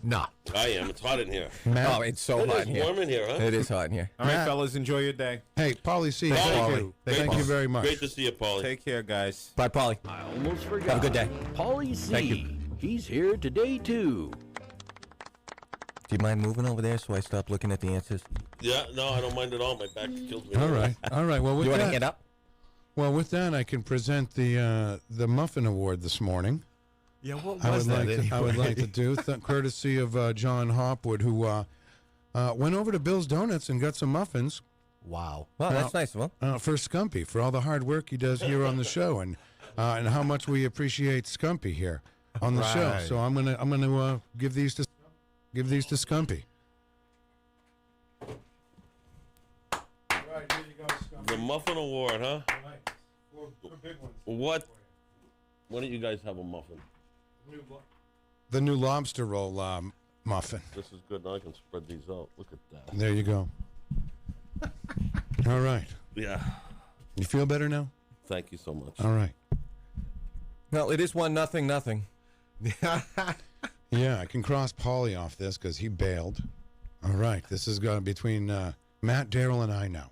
No. I am. It's hot in here. Matt? Oh, it's so hot It in is here. warm in here, huh? It is hot in here. All right, fellas, enjoy your day. Hey, Paulie C. Thank Thank you. you. Great Thank you very much. Great to see you, Paulie. Take care, guys. Bye, Paulie. I almost forgot. Have a good day. Paulie C. Thank you. He's here today, too. Do you mind moving over there so I stop looking at the answers? Yeah, no, I don't mind at all. My back kills me. All right. All right. Well, with You want to that, get up? well, with that, I can present the Muffin Award this morning. Yeah, what I was would that like to, I would like to do, courtesy of John Hopwood, who went over to Bill's Donuts and got some muffins. Wow. Well, that's nice of him. For Skumpi, for all the hard work he does here on the show, and how much we appreciate Skumpi here on the show. Right. So I'm gonna give these to Skumpi. Right, here you go, Skumpi. The Muffin Award, huh? Right. Four big ones. What? Why don't you guys have a muffin? The new lobster roll muffin. This is good. Now I can spread these out. Look at that. There you go. All right. Yeah. You feel better now? Thank you so much. All right. Well, it is 1-0. Yeah, I can cross Paulie off this because he bailed. All right. This is going between Matt, Darryl, and I now.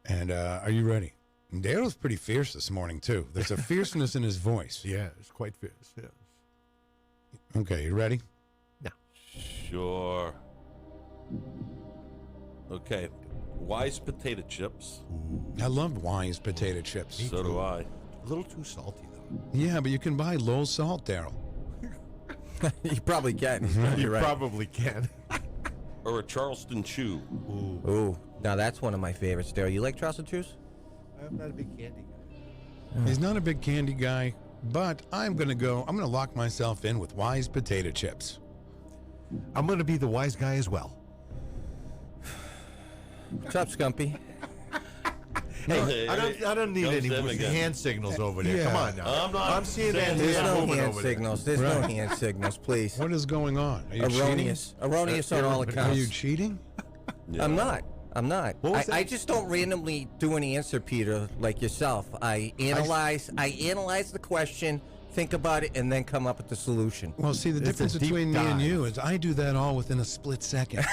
And are you ready? And Daryl's pretty fierce this morning, too. There's a fierceness in his voice. Yeah, it's quite fierce. Yes. Okay, you ready? Sure. Okay. Wise potato chips. I love Wise potato chips. So do I. A little too salty, though. Yeah, but you can buy low salt, Darryl. You probably can. You You're right. probably can. Or a Charleston chew. Ooh, now that's one of my favorites, Darryl. You like Charleston chews? I'm not a big candy guy. He's not a big candy guy, but I'm going to lock myself in with Wise potato chips. I'm going to be the wise guy as well. What's up, Skumpi? Hey, I don't need any hand signals over there. Yeah. Come on now. I'm seeing that There's hand no moving hand over signals. There's no hand signals, please. What is going on? Are you Erroneous. Erroneous on all cheating? accounts. Are you cheating? Yeah. I'm not. What was that? I just don't randomly do an answer, Peter, like yourself. I analyze the question, think about it, and then come up with the solution. Well, see, the It's a difference deep between me and dive. you is I do that all within a split second.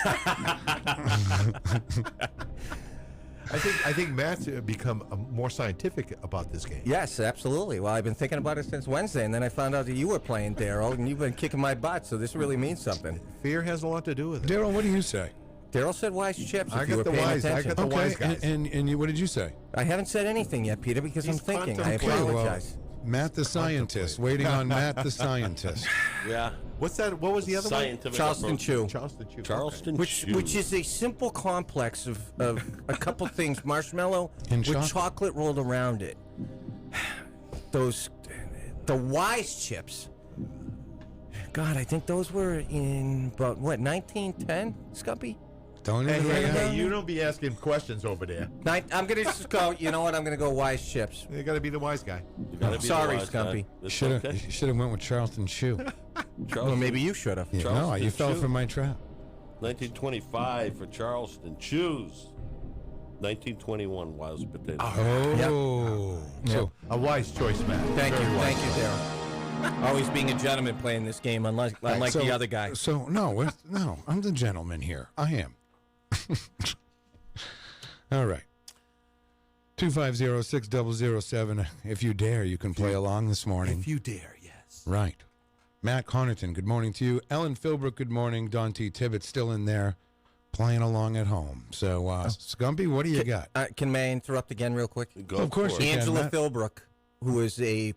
I think Matt's become more scientific about this game. Yes, absolutely. Well, I've been thinking about it since Wednesday, and then I found out that you were playing, Darryl, and you've been kicking my butt, so this really means something. Fear has a lot to do with it. Darryl, what do you say? Darryl said wise chips. I if you got were the paying wise. I attention. got the wise guys. and you, what did you say? I haven't said anything yet, Peter, because He's I'm thinking. I contemplating. apologize. Matt the scientist, waiting on Matt the scientist. Yeah. What's that? What was the other Scientific Charleston approach. chew. one? Charleston Chew. Charleston chew. Which is a simple complex of a couple things: marshmallow And with chocolate rolled around it. The Wise chips. God, I think those were in about what 1910, Skumpi. Don't Hey, even hey, write it hey, down. you don't be asking questions over there. I'm gonna just go. You know what? I'm gonna go Wise chips. You got to be the wise guy. You gotta be Sorry, the wise guy. Skumpi. It's Should have okay. went with Charleston Chew. Well, Charleston, maybe you should have. Yeah, no, Charleston you fell Chew. for my trap. 1925 for Charleston chews. 1921 Wise potato. Oh. So, A wise choice, Matt. Thank you, Very wise. thank you, Darryl. Always being a gentleman playing this game, unlike so- the other guy. So, no, I'm the gentleman here. I am. All right. 250-6007. If you dare, you can play along this morning. If you dare, yes. Right. Matt Connaughton, good morning to you. Ellen Philbrook, good morning. Don T. Tibbetts still in there playing along at home. So, Skumpi, what do you got? May I interrupt again real quick? Go Of course for it. you can, Angela Matt. Philbrook, who is a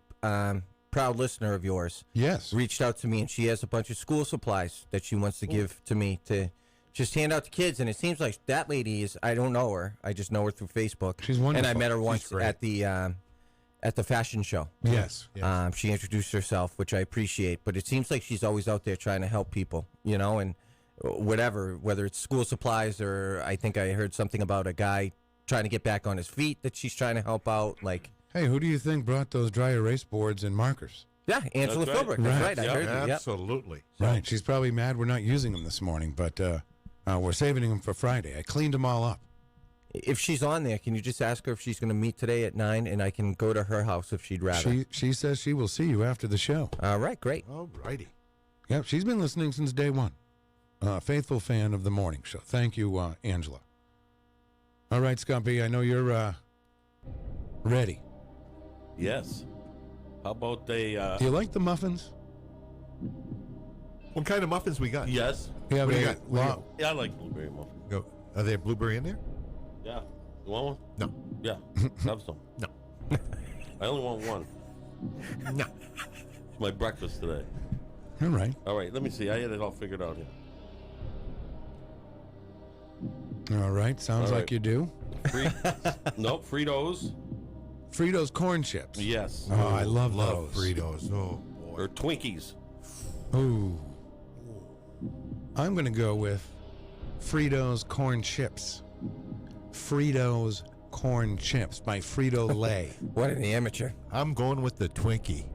proud listener of yours, Yes. reached out to me, and she has a bunch of school supplies that she wants to give to me to just hand out to kids. And it seems like that lady is, I don't know her. I just know her through Facebook. She's wonderful. And I met her She's once great. at the fashion show. Yes. She introduced herself, which I appreciate. But it seems like she's always out there trying to help people, you know, and whatever, whether it's school supplies or I think I heard something about a guy trying to get back on his feet that she's trying to help out. Like, Hey, who do you think brought those dry erase boards and markers? yeah, Angela That's right. Philbrook. That's right. I Yep. heard that. Yep. Absolutely. Right. She's probably mad we're not using them this morning, but we're saving them for Friday. I cleaned them all up. If she's on there, can you just ask her if she's going to meet today at 9, and I can go to her house if she'd rather. She says she will see you after the show. All right, great. All righty. Yep, she's been listening since day one. Faithful fan of the morning show. Thank you, Angela. All right, Skumpi, I know you're ready. Yes. How about they? Do you like the muffins? What kind of muffins we got? Yes. We have What do you a got? What do you lot. Yeah, I like blueberry muffin. Go. Are there blueberry in there? Yeah. You want one? No. Yeah. Have some. No. I only want one. No. It's my breakfast today. All right. All right. Let me see. I had it all figured out here. All right. Sounds All like right. you do. Nope. Fritos. Fritos corn chips. Yes. Oh, I love Love those. Fritos. Oh, boy. Or Twinkies. Ooh. I'm going to go with Fritos corn chips. Fritos corn chips by Frito-Lay. What an amateur. I'm going with the Twinkie.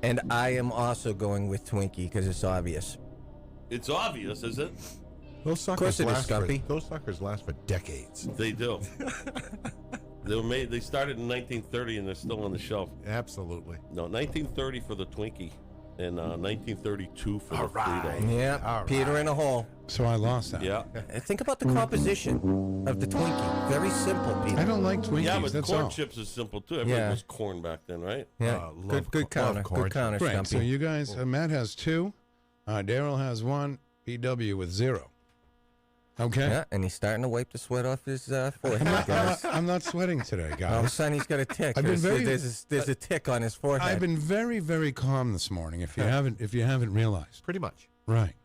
And I am also going with Twinkie because it's obvious. It's obvious, is it? Those suckers course it is, last for, Skumpi. those suckers last for decades. They do. They were made. They started in 1930 and they're still on the shelf. Absolutely. No, 1930 for the Twinkie, and 1932 for the Frito. Yeah, All Peter right. in a hole. So I lost that. Yeah. Think about the composition of the Twinkie. Very simple, Peter. I don't like Twinkies. Yeah, but that's corn all. chips is simple too. Everybody Yeah. was corn back then, right? Yeah, love good counter. corn Good counter, Right. So Skumpi. you guys, Matt has 2. Darryl has 1. PW with 0. Okay. Yeah, and he's starting to wipe the sweat off his forehead, guys. I'm not sweating today, All of a guys. sudden, he's got a tick. I've been There's very- a tick on his forehead. I've been very, very calm this morning. If you haven't realized. Pretty much. Right.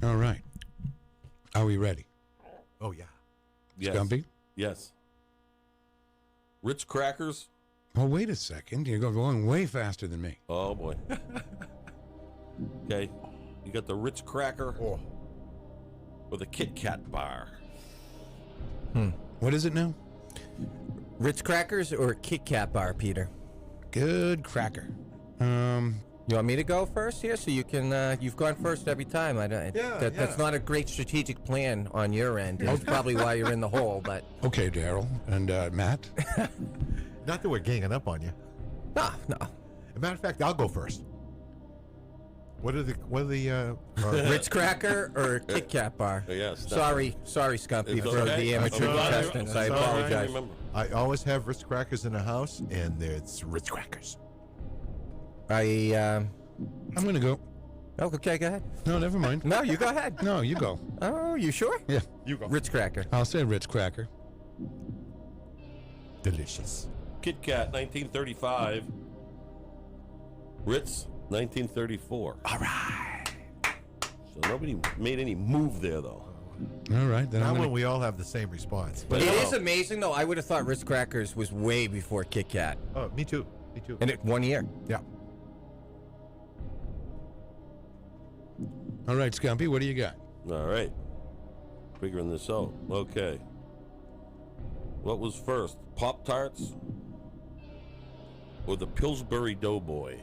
All right. Are we ready? Oh, yeah. Yes. Skumpi? Yes. Ritz crackers. Oh, wait a second. You're going way faster than me. Oh boy. Okay, you got the Ritz cracker or the Kit Kat bar. What is it now? Ritz crackers or Kit Kat bar, Peter? Good cracker. You want me to go first here, so you can? You've gone first every time. That's not a great strategic plan on your end. That's probably why you're in the hole. But Okay, Darryl and Matt. Not that we're ganging up on you. no. As a matter of fact, I'll go first. What are the Ritz cracker or Kit Kat bar? Yes. Sorry, Skumpi, It's for okay. the amateur I'm glad you- contestants. I I'm glad you apologize. remember. I always have Ritz crackers in the house, and it's Ritz crackers. I'm going to go. Oh, okay, go ahead. No, never mind. No, you go ahead. No, you go. Oh, you sure? Yeah. You go. Ritz cracker. I'll say Ritz cracker. Delicious. Kit Kat, 1935. Ritz, 1934. All right. So nobody made any move there, though. All right. Then Not I'm when gonna, we all have the same response. But It no. is amazing, though. I would have thought Ritz crackers was way before Kit Kat. Oh, me too. Me too. And it 1 year. Yeah. All right, Skumpi, what do you got? All right. Figuring this out. Okay. What was first, Pop-Tarts or the Pillsbury Doughboy?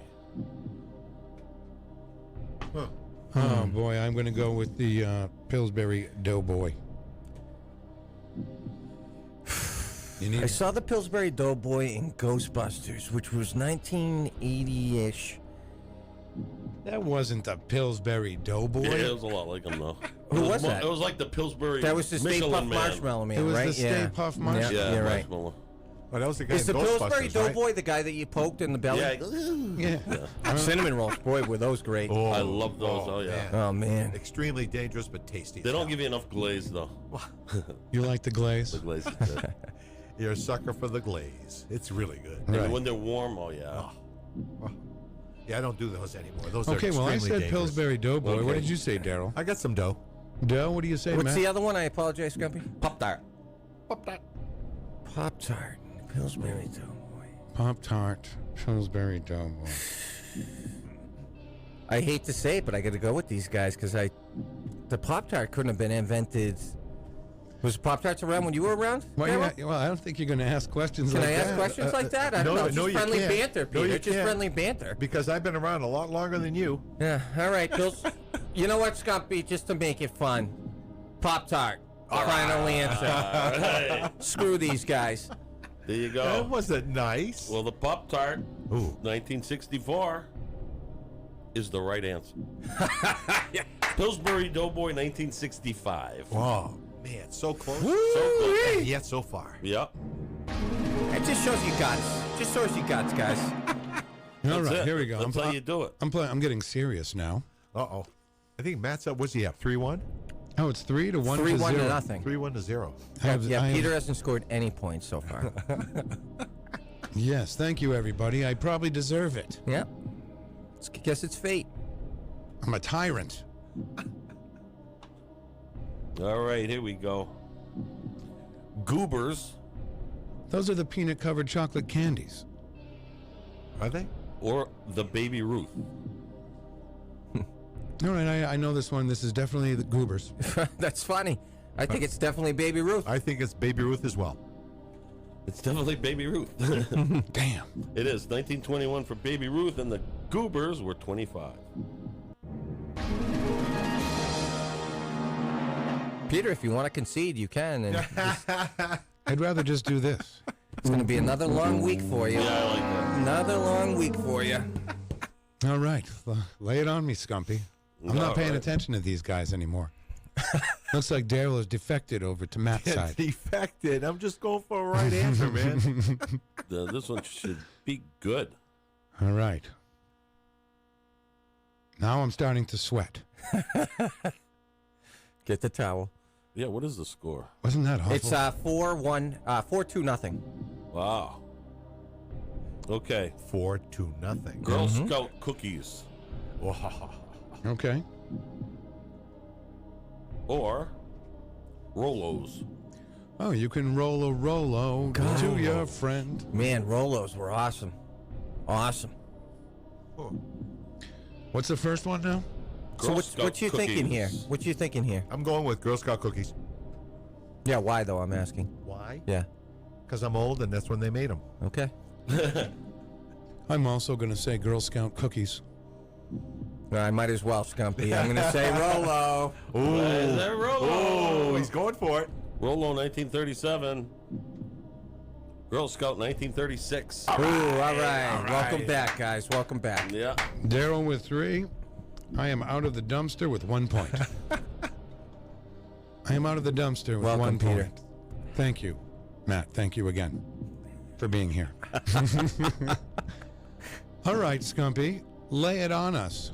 Huh. Oh, boy, I'm going to go with the Pillsbury Doughboy. You need I saw the Pillsbury Doughboy in Ghostbusters, which was 1980-ish. That wasn't the Pillsbury Doughboy. Yeah, it was a lot like them, though. Who was that? It was like the Pillsbury. That was the Stay Michelin Puft Man. Marshmallow Man, It was right? the Stay Puft Marshmallow. Yeah, you're right. marshmallow. Oh, that was the guy Is the in Pillsbury Ghostbusters, Doughboy right? the guy that you poked in the belly? Yeah, he goes, Yeah. Cinnamon rolls, boy, were those great. Oh, I love those. Oh, yeah. Oh, man. Extremely dangerous, but tasty. They don't give you enough glaze, though. You like the glaze? The glaze is good. You're a sucker for the glaze. It's really good. And Right. when they're warm, oh, yeah. Yeah, I don't do those anymore. Those Okay, are well, I extremely said dangerous. Pillsbury Doughboy. Okay. What did you say, Daryl? I got some dough. Dough, what do you say, What's Matt? the other one? I apologize, Skumpi. Pop-Tart. Pop-Tart. Pillsbury Doughboy. Pop-Tart, Pillsbury Doughboy. I hate to say it, but I got to go with these guys because the Pop-Tart couldn't have been invented. Was Pop-Tarts around when you were around? Well, Daryl? yeah, well, I don't think you're going to ask questions Can like I that. ask questions like that? I don't know. Just you friendly can't. banter, No, Peter. you Just can't. friendly banter. Because I've been around a lot longer than you. Yeah. All right, Bills. You know what, Skumpi? Just to make it fun, Pop-Tart. Final answer. Right. Screw these guys. There you go. That wasn't nice. Well, the Pop-Tart, Ooh. 1964, is the right answer. Pillsbury Doughboy, 1965. Oh, man, so close. So close. And yet so far. Yep. It just shows you guts. Just shows you guts, guys. All right, it. here we go. That's how you do it. I'm getting serious now. Uh-oh. I think Matt's up. What's he up? 3-1? Oh, it's 3-1 to 0. 3-1 to nothing. 3-1 to 0. Peter hasn't scored any points so far. Yes, thank you, everybody. I probably deserve it. Yep. Guess it's fate. I'm a tyrant. All right, here we go. Goobers. Those are the peanut-covered chocolate candies. Are they? Or the Baby Ruth. All right, I know this one. This is definitely the Goobers. That's funny. I think it's definitely Baby Ruth. I think it's Baby Ruth as well. It's definitely Baby Ruth. Damn. It is 1921 for Baby Ruth, and the Goobers were 25. Peter, if you want to concede, you can. And I'd rather just do this. it's going to be another long week for you. Yeah, I like that. Another long week for you. All right, lay it on me, Skumpi. I'm not paying attention to these guys anymore. Looks like Daryl has defected over to Matt's side. Defected. I'm just going for a right answer, man. This one should be good. All right. Now I'm starting to sweat. Get the towel. Yeah, what is the score? Wasn't that awful? It's 4-2 nothing. Wow. Okay. 4-0. Girl Scout cookies. Okay. Or Rolos. Oh, you can roll a Rolo to your friend. Man, Rolos were awesome. Awesome. What's the first one now? So what you thinking here? What you thinking here? I'm going with Girl Scout cookies. Yeah, why though? I'm asking. Why? Yeah. Because I'm old and that's when they made them. Okay. I'm also going to say Girl Scout cookies. I might as well, Skumpi. I'm going to say Rolo. Ooh. Is that Rolo? Oh, he's going for it. Rolo 1937. Girl Scout 1936. Ooh, all right. Welcome back, guys. Welcome back. Yeah. Daryl with 3. I am out of the dumpster with 1 point. I am out of the dumpster with Welcome, 1 point. Peter. Thank you, Matt. Thank you again for being here. All right, Skumpi, lay it on us.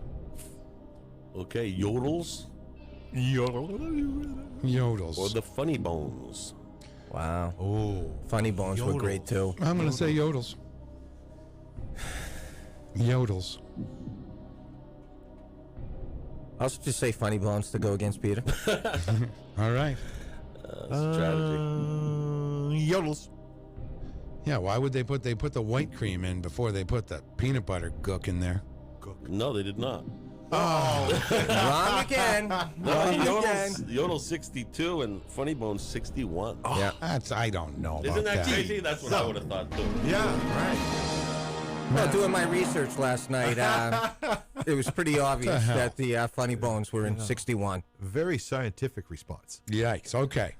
Okay, Yodels. Yodels. Or the Funny Bones. Wow. Oh. Funny Bones were Yodels. great, too. I'm going to say Yodels. Yodels. I'll just say Funny Bones to go against Peter. All right. Strategy. Yodels. Yeah, why would they put the white cream in before they put the peanut butter gook in there? No, they did not. Oh. Wrong again. No, Wrong again. Yodel's 62 and Funny Bones 61. Oh, Yeah. I don't know about Isn't that that. crazy? That's what I would have thought too. Yeah, right. Well, doing my research last night, it was pretty obvious hell? that the Funny Bones were in 61. Very scientific response. Yikes. Okay.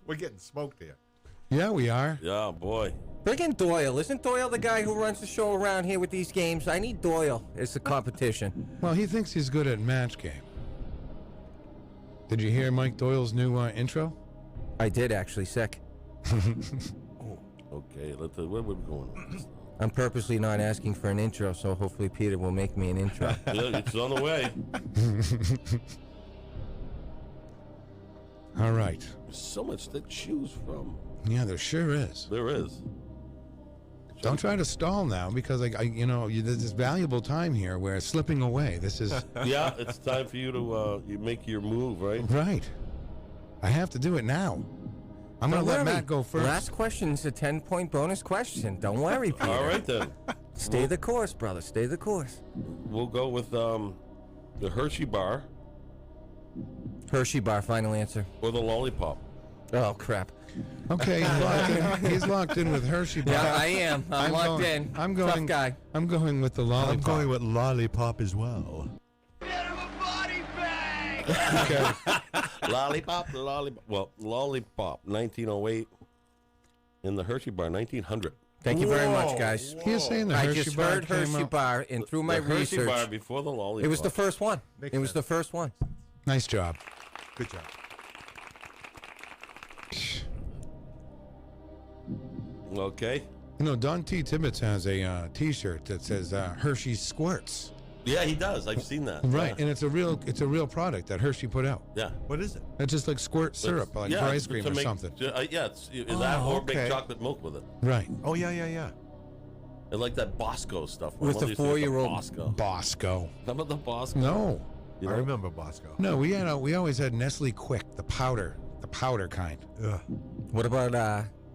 We're getting smoked here. Yeah, we are. Yeah, boy. Bring in Doyle. Isn't Doyle the guy who runs the show around here with these games? I need Doyle as the competition. Well, he thinks he's good at match game. Did you hear Mike Doyle's new intro? I did actually. Sick. Okay, where we going? I'm purposely not asking for an intro, so hopefully Peter will make me an intro. Yeah, it's on the way. All right. There's so much to choose from. Yeah, there sure is. There is. Don't try to stall now because there's this valuable time here where it's slipping away. This is Yeah, it's time for you to you make your move, right? right. I have to do it now. I'm going to let Matt go first. Last question's a 10-point bonus question. Don't worry, Peter. All right, then. Stay the course, brother. Stay the course. We'll go with the Hershey bar. Hershey bar, final answer. Or the lollipop. Oh, crap. Okay, he's locked in with Hershey bar. Yeah, I am. I'm locked in. I'm going. Tough guy. I'm going with the lollipop. I'm going with lollipop as well. Okay. Lollipop. Well, lollipop, 1908. In the Hershey bar, 1900. Thank you very much, guys. He's saying the I Hershey just bar heard came Hershey out. bar, and through my The Hershey research, bar before the lollipop. it was the first one. Makes It was sense. the first one. Nice job. Good job. Okay. You know, Don T. Tibbetts has a T-shirt that says Hershey Squirts. Yeah, he does. I've seen that. Right, Yeah. and it's a real product that Hershey put out. Yeah. What is it? It's just like squirt syrup, like for ice cream to or make- something. Yeah, it's that or okay. make chocolate milk with it. Right. Oh, yeah. And like that Bosco stuff. My With mother the used to make 4-year-old Bosco. Bosco. Remember the Bosco? No. You I know? remember Bosco. No, we always had Nestle Quick, the powder kind. Ugh. What about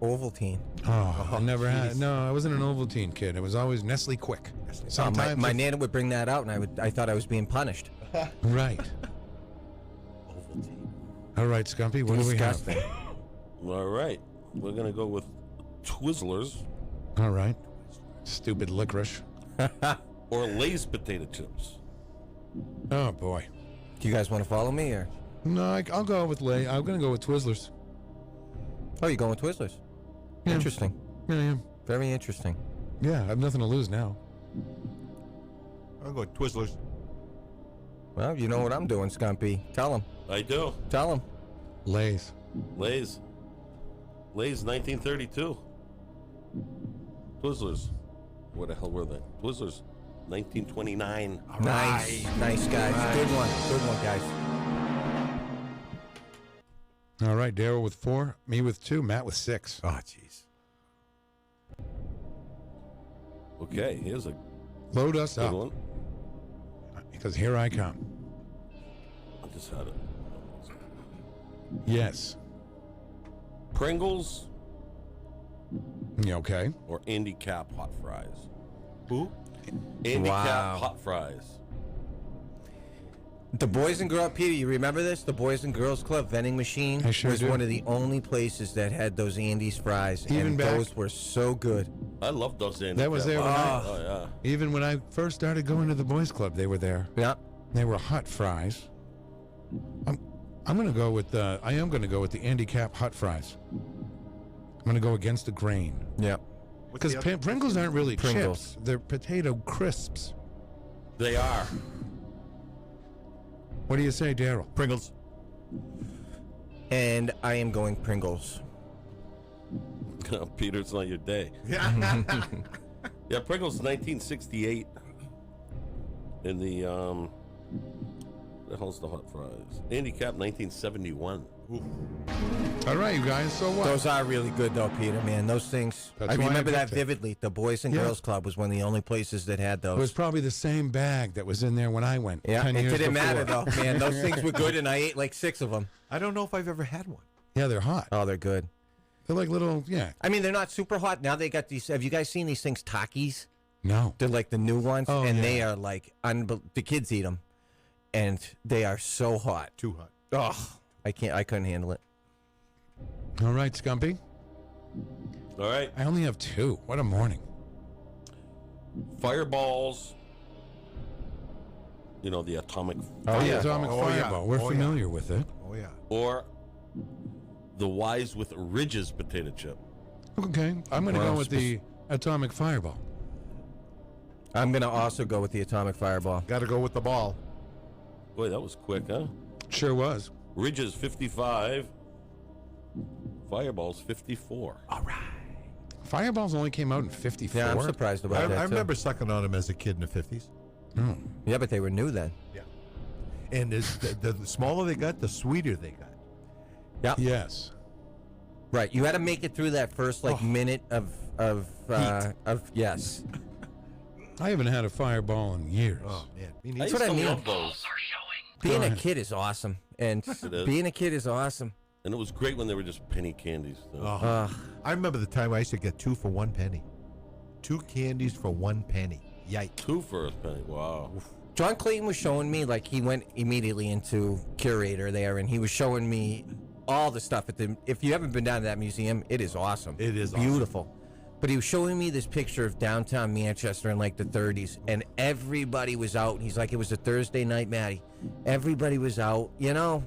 Ovaltine? Oh, I never had. No, I wasn't an Ovaltine kid. It was always Nestle Quick. Sometimes my nana would bring that out, and I thought I was being punished. Right. Ovaltine. All right, Skumpi, what do we have? Disgusting. All right. We're going to go with Twizzlers All right. Stupid licorice. or Lay's potato chips. Oh boy. Do you guys want to follow me, or? No, I'll go with Lay. I'm gonna go with Twizzlers. Oh, you're going with Twizzlers? Yeah. Interesting. Yeah, I am. Very interesting. Yeah, I have nothing to lose now. I'll go with Twizzlers. Well, you know what I'm doing, Skumpi. Tell him. I do. Tell him. Lay's. Lay's 1932. Twizzlers. Where the hell were they? Twizzlers 1929. Nice. Nice, guys. Good one, guys. All right, Darryl with 4, me with 2, Matt with 6. Oh, jeez. Okay, here's a Load us good up, one. because here I come. I just had it. Yes. Pringles You okay? or Andy Cap hot fries? Who? Andy Wow. Cap hot fries. The Boys and Girls, Peter, you remember this? The Boys and Girls Club vending machine I sure was do. one of the only places that had those Andy's fries. Even and back- those were so good. I love those Andy That was Cap there when hot I- fries. Oh, Even when I first started going to the boys' club, they were there. Yeah. They were hot fries. I'm gonna go with the. I am gonna go with the Andy Cap hot fries. I'm gonna go against the grain. Yeah. Because Pringles aren't really Pringles. chips; they're potato crisps. yeah. They are. What do you say, Darryl? Pringles. And I am going Pringles. Peter, it's not your day. Yeah. Yeah, Pringles 1968. In the hell's the hot fries? Andy Cap 1971. All right, you guys. So what? Those are really good, though, Peter, man. Those things. That's I why I remember that picked it. vividly. The Boys and Yeah. Girls Club was one of the only places that had It those. was probably the same bag that was in there when I went. Yeah, 10 it years didn't before. matter, though, man. Those things were good, and I ate like 6 of them. I don't know if I've ever had one. Yeah, they're hot. Oh, they're good. They're like little. Yeah. I mean, they're not super hot. Now they got these. Have you guys seen these things, Takis? No. They're like the new ones, Oh, and yeah. they are like, the kids eat them, and they are so hot. Too hot. Oh, I couldn't handle it. All right, Skumpi. All right. I only have 2. What a morning. Fireballs. You know, the atomic Oh, yeah. fireball. Atomic Oh, yeah. Fireball. We're Oh, familiar with it. Oh, yeah. Or the Wise with Ridges potato chip. Okay. I'm going to Well, go with the Atomic Fireball. I'm gonna also go with the Atomic Fireball. Got to go with the ball. Boy, that was quick, huh? Sure was. Ridges 55. Fireballs 54. All right. Fireballs only came out in 54. Yeah, I'm surprised about that. I too. remember sucking on them as a kid in the 50s. Yeah, but they were new then. Yeah. And the smaller they got, the sweeter they got. Yeah. Yes. Right. You had to make it through that first minute of yes. I haven't had a fireball in years. Oh man, That's what I mean. Those. Being a kid is awesome, and being a kid is awesome. And it was great when they were just penny candies. I remember the time I used to get 2 for 1 penny. 2 candies for 1 penny. Yikes. 2 for a penny. Wow. John Clayton was showing me, like, he went immediately into curator there, and he was showing me all the stuff at the. If you haven't been down to that museum, it is awesome. It is beautiful. But he was showing me this picture of downtown Manchester in like the 30s, and everybody was out. He's like, it was a Thursday night, Matty. Everybody was out, you know.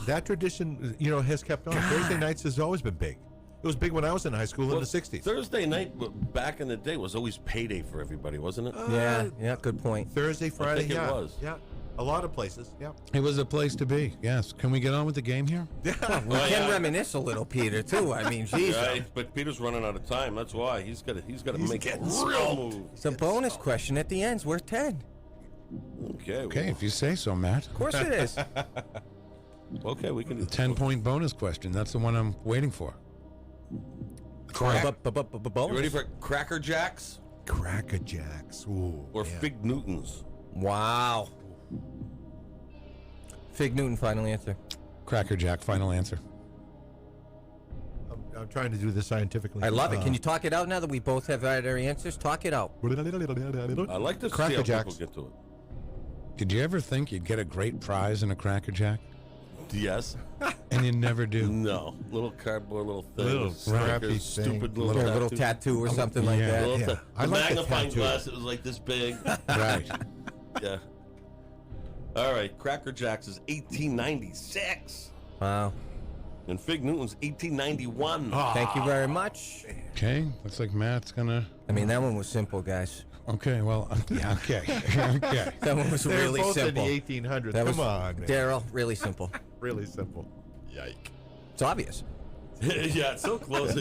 That tradition, has kept on. Thursday nights has always been big. It was big when I was in high school in the 60s. Thursday night back in the day was always payday for everybody, wasn't it? Yeah, good point. Thursday, Friday, I think it was. Yeah, a lot of places, yeah. It was a place to be, yes. Can we get on with the game here? We can reminisce a little, Peter, too. I mean, Jesus. Yeah, but Peter's running out of time. That's why. He's got to make a real move. It's a bonus question at the end. It's worth 10. Okay, if you say so, Matt. Of course it is. Okay, we can do the 10-point bonus question. That's the one I'm waiting for. You ready for Cracker Jacks? Cracker Jacks. Ooh. Or Fig Newtons? Wow. Fig Newton, final answer. Cracker Jack, final answer. I'm trying to do this scientifically. I love it. Can you talk it out now that we both have our answers? Talk it out. I like to see Cracker how Jacks. people get to it. Did you ever think you'd get a great prize in a Cracker Jack? Yes. And you never do. No. Little cardboard, little thing. Little scrappy stupid thing. little tattoo or something like that. The I like the magnifying tattoo. glass, it was like this big. Right. Yeah. All right. Cracker Jacks is 1896. Wow. And Fig Newton's 1891. Thank you very much. Okay. Looks like Matt's going to... I mean, that one was simple, guys. Okay, well, yeah, okay. Okay. That one was They're really both simple. in the 1800s. That Come was, on, man. Daryl, really simple. Really simple. Yike. It's obvious. Yeah, it's so close.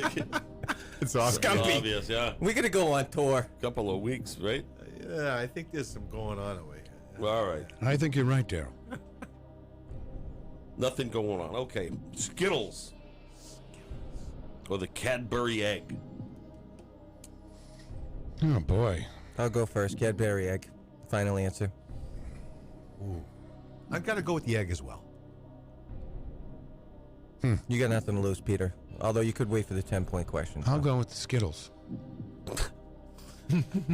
It's awesome. Skumpi. Obvious, yeah. We're going to go on tour. Couple of weeks, right? Yeah, I think there's some going on away. All right. I think you're right, Daryl. Nothing going on. Okay. Skittles. Or the Cadbury egg. Oh, boy. I'll go first. Cadbury egg. Final answer. Ooh. I've got to go with the egg as well. You got nothing to lose, Peter. Although you could wait for the 10-point question. I'll go with the Skittles.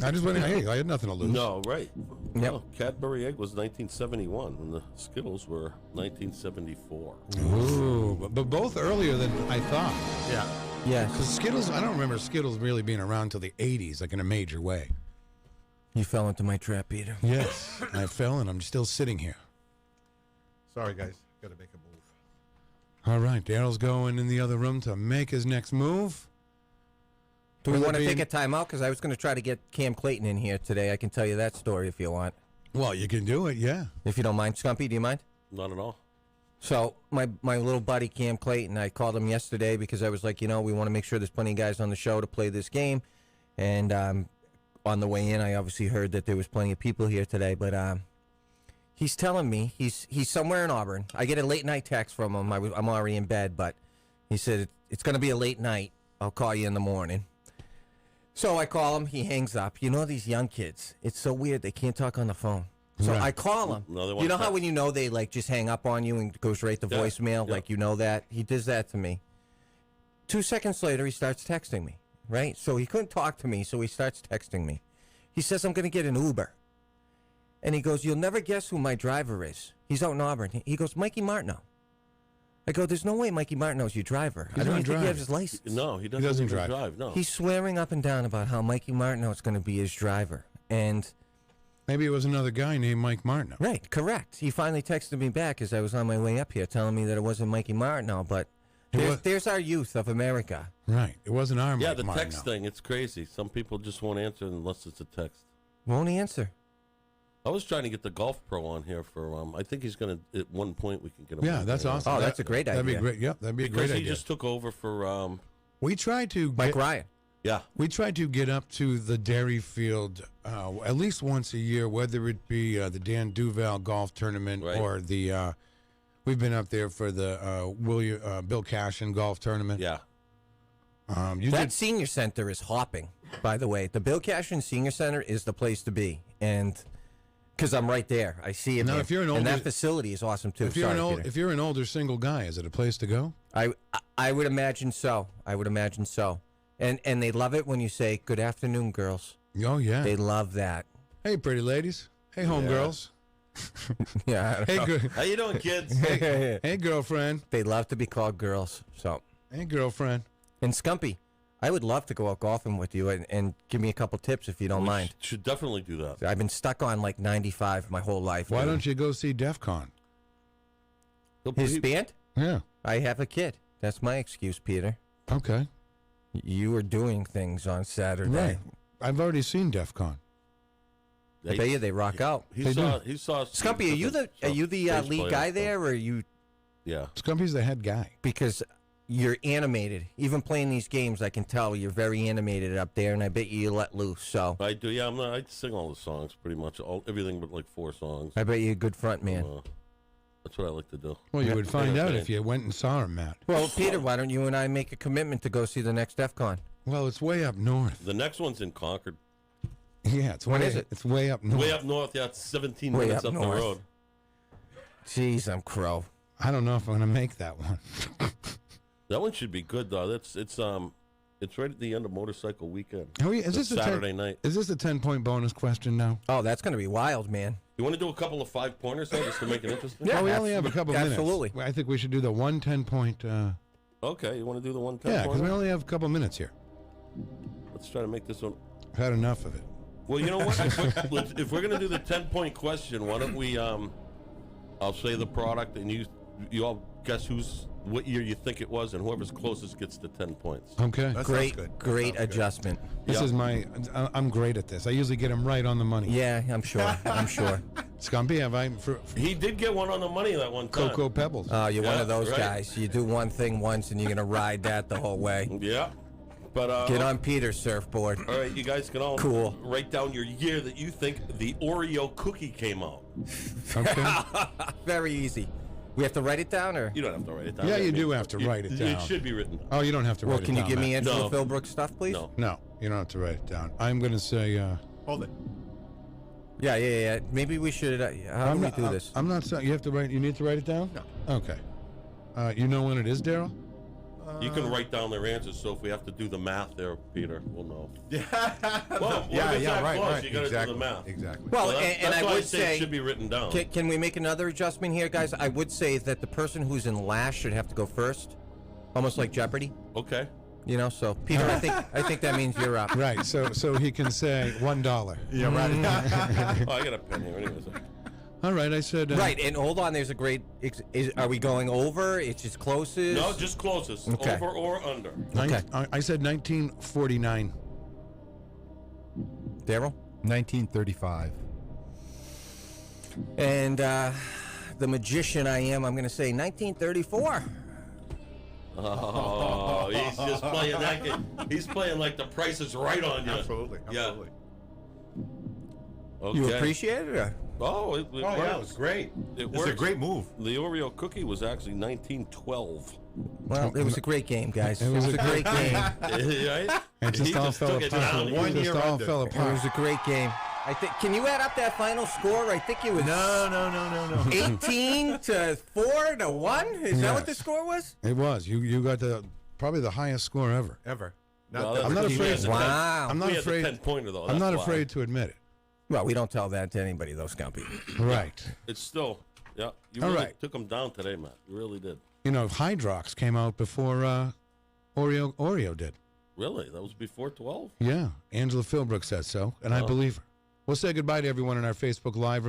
I just went, hey, I had nothing to lose. No, right. Yep. No, Cadbury egg was 1971, and the Skittles were 1974. Ooh, but both earlier than I thought. Yeah. Yeah. Because Skittles, I don't remember Skittles really being around until the 80s, like in a major way. You fell into my trap, Peter. Yes, I fell, and I'm still sitting here. Sorry, guys. Got to make a move. All right, Daryl's going in the other room to make his next move. Do we Will it want to be take a timeout? Because I was going to try to get Cam Clayton in here today. I can tell you that story if you want. Well, you can do it, yeah. If you don't mind. Skumpi, do you mind? Not at all. So my little buddy Cam Clayton, I called him yesterday because I was like, we want to make sure there's plenty of guys on the show to play this game. And on the way in, I obviously heard that there was plenty of people here today. But he's telling me he's somewhere in Auburn. I get a late night text from him. I'm already in bed, but he said it's going to be a late night. I'll call you in the morning. So I call him. He hangs up. These young kids, it's so weird. They can't talk on the phone. So Right. I call him. No, they want You know text. how when they like just hang up on you and it goes straight to Yeah, voicemail? yeah. Like that? He does that to me. 2 seconds later, he starts texting me, right? So he couldn't talk to me, so he starts texting me. He says, I'm going to get an Uber. And he goes, you'll never guess who my driver is. He's out in Auburn. He goes, Mikey Martineau. I go, there's no way Mikey Martineau's your driver. He's I don't not even think he driving. has his license. No, he doesn't even drive. No. He's swearing up and down about how Mikey Martineau is going to be his driver. And Maybe it was another guy named Mike Martineau. right, correct. He finally texted me back as I was on my way up here, telling me that it wasn't Mikey Martineau, but there's our youth of America. Right. It wasn't our Yeah, Mike the Martineau. text thing, it's crazy. Some people just won't answer unless it's a text. Won't answer. I was trying to get the golf pro on here for. I think he's going to. At one point, we can get him. Yeah, on that's there. awesome. Oh, that's a great idea. That'd be great. Yeah, that'd be a Because great he idea. just took over for. We tried to Mike Ryan. Yeah. We tried to get up to the Dairy Field at least once a year, whether it be the Dan Duval golf tournament or the. We've been up there for the Bill Cashin golf tournament. Yeah. That senior center is hopping, by the way. The Bill Cashin Senior Center is the place to be, and because I'm right there, I see it. Now, there. if you're an and older- that facility is awesome too. If you're Sorry, if you're an older single guy, is it a place to go? I would imagine so. I would imagine so. And they love it when you say "Good afternoon, girls." Oh yeah, they love that. Hey, pretty ladies. Hey, homegirls. Yeah. I don't Hey, know. good. How you doing, kids? Hey, girlfriend. They love to be called girls. So. Hey, girlfriend. And Skumpi, I would love to go out golfing with you and give me a couple tips if you don't mind. Should definitely do that. I've been stuck on like 95 my whole life. Why don't you go see DEF CON? His band? Yeah. I have a kid. That's my excuse, Peter. Okay. You were doing things on Saturday. Right. I've already seen DEF CON. I bet you they rock out. He saw. Skumpi, are you the lead guy there, or are you? Yeah. Skumpi's the head guy. Because you're animated. Even playing these games, I can tell you're very animated up there, and I bet you let loose. So I do. Yeah, I sing all the songs pretty much. Everything but like 4 songs. I bet you're a good front man. That's what I like to do. Well, you would find out if you went and saw him, Matt. Well, Peter, why don't you and I make a commitment to go see the next DEF CON? Well, it's way up north. The next one's in Concord. Yeah, it's When way, is it? It's way up north. Way up north. Yeah, it's 17 Way minutes up up north. the road. Jeez, I'm crow. I don't know if I'm going to make that one. That one should be good though. It's right at the end of motorcycle weekend. Is It's this a Saturday night? Is this a 10-point bonus question now? Oh, that's going to be wild, man. You want to do a couple of 5-pointers though, just to make it interesting? Yeah, we only have a couple minutes. Absolutely. I think we should do the 1 10-point. Okay, you want to do the 1 Yeah, because 10-pointer? we only have a couple minutes here. Let's try to make this one. I've had enough of it. Well, you know what? If we're going to do the 10-point question, why don't we? I'll say the product, and you all guess what year you think it was, and whoever's closest gets the 10 points. Okay. Great adjustment. This is I'm great at this. I usually get them right on the money. Yeah, I'm sure. I'm sure. Skumpi, have I? He did get one on the money that one time. Cocoa Pebbles. Oh, you're one Yeah, of those right. guys. You do one thing once, and you're going to ride that the whole way. Yeah. But Get on Peter's surfboard. All right, you guys can all Cool. write down your year that you think the Oreo cookie came out. Okay. Very easy. We have to write it down, or? You don't have to write it down. Yeah, I you mean, do have to write it down. It should be written down. Oh, you don't have to Well, write it can down. you give me Matt. Angela No. Philbrook stuff, please? No. No, you don't have to write it down. I'm going to say. Hold it. Yeah. Maybe we should. How do we do this? I'm not saying you have to write. You need to write it down. No. Okay. You know when it is, Darryl? You can write down their answers, so if we have to do the math there, Peter, we'll know. Yeah. Well, Right. You got to Exactly. do the math. Exactly. Well, So and that's I why would say say it should be written down. Can we make another adjustment here, guys? I would say that the person who's in last should have to go first, almost like Jeopardy. Okay. You know, so Peter, I think that means you're up. Right. So he can say $1. Yeah, right. Oh, I got a pen here. Anyways. All right. I said. Right, and hold on. There's a great. Are we going over? It's just closest. No, just closest. Okay. Over or under. Okay. I said 1949. Darryl? 1935. And the magician I am, I'm going to say 1934. Oh, he's just playing that game. He's playing like the Price is Right on you. Absolutely. Yeah. Okay. You appreciate it? Or? Oh, it Yeah, it was great. It's a great move. The Oreo cookie was actually 1912. Well, it was a great game, guys. It was a great game. Right? It just He all just fell took it apart. down. It 1 just year all under. fell It apart. was a great game. I think. Can you add up that final score? I think it was No. 18 to 4 to 1. Is that what the score was? It was. You got probably the highest score ever. Ever. Well, I'm not afraid. Wow. I'm not We had the afraid. 10-pointer, though. I'm not that's why. afraid to admit it. Well, we don't tell that to anybody, though, Skumpi. Right. It's still, yeah. You All really right. took them down today, Matt. You really did. You know, Hydrox came out before Oreo did. Really? That was before 12? Yeah. Angela Philbrook says so, and I believe her. We'll say goodbye to everyone on our Facebook Live room.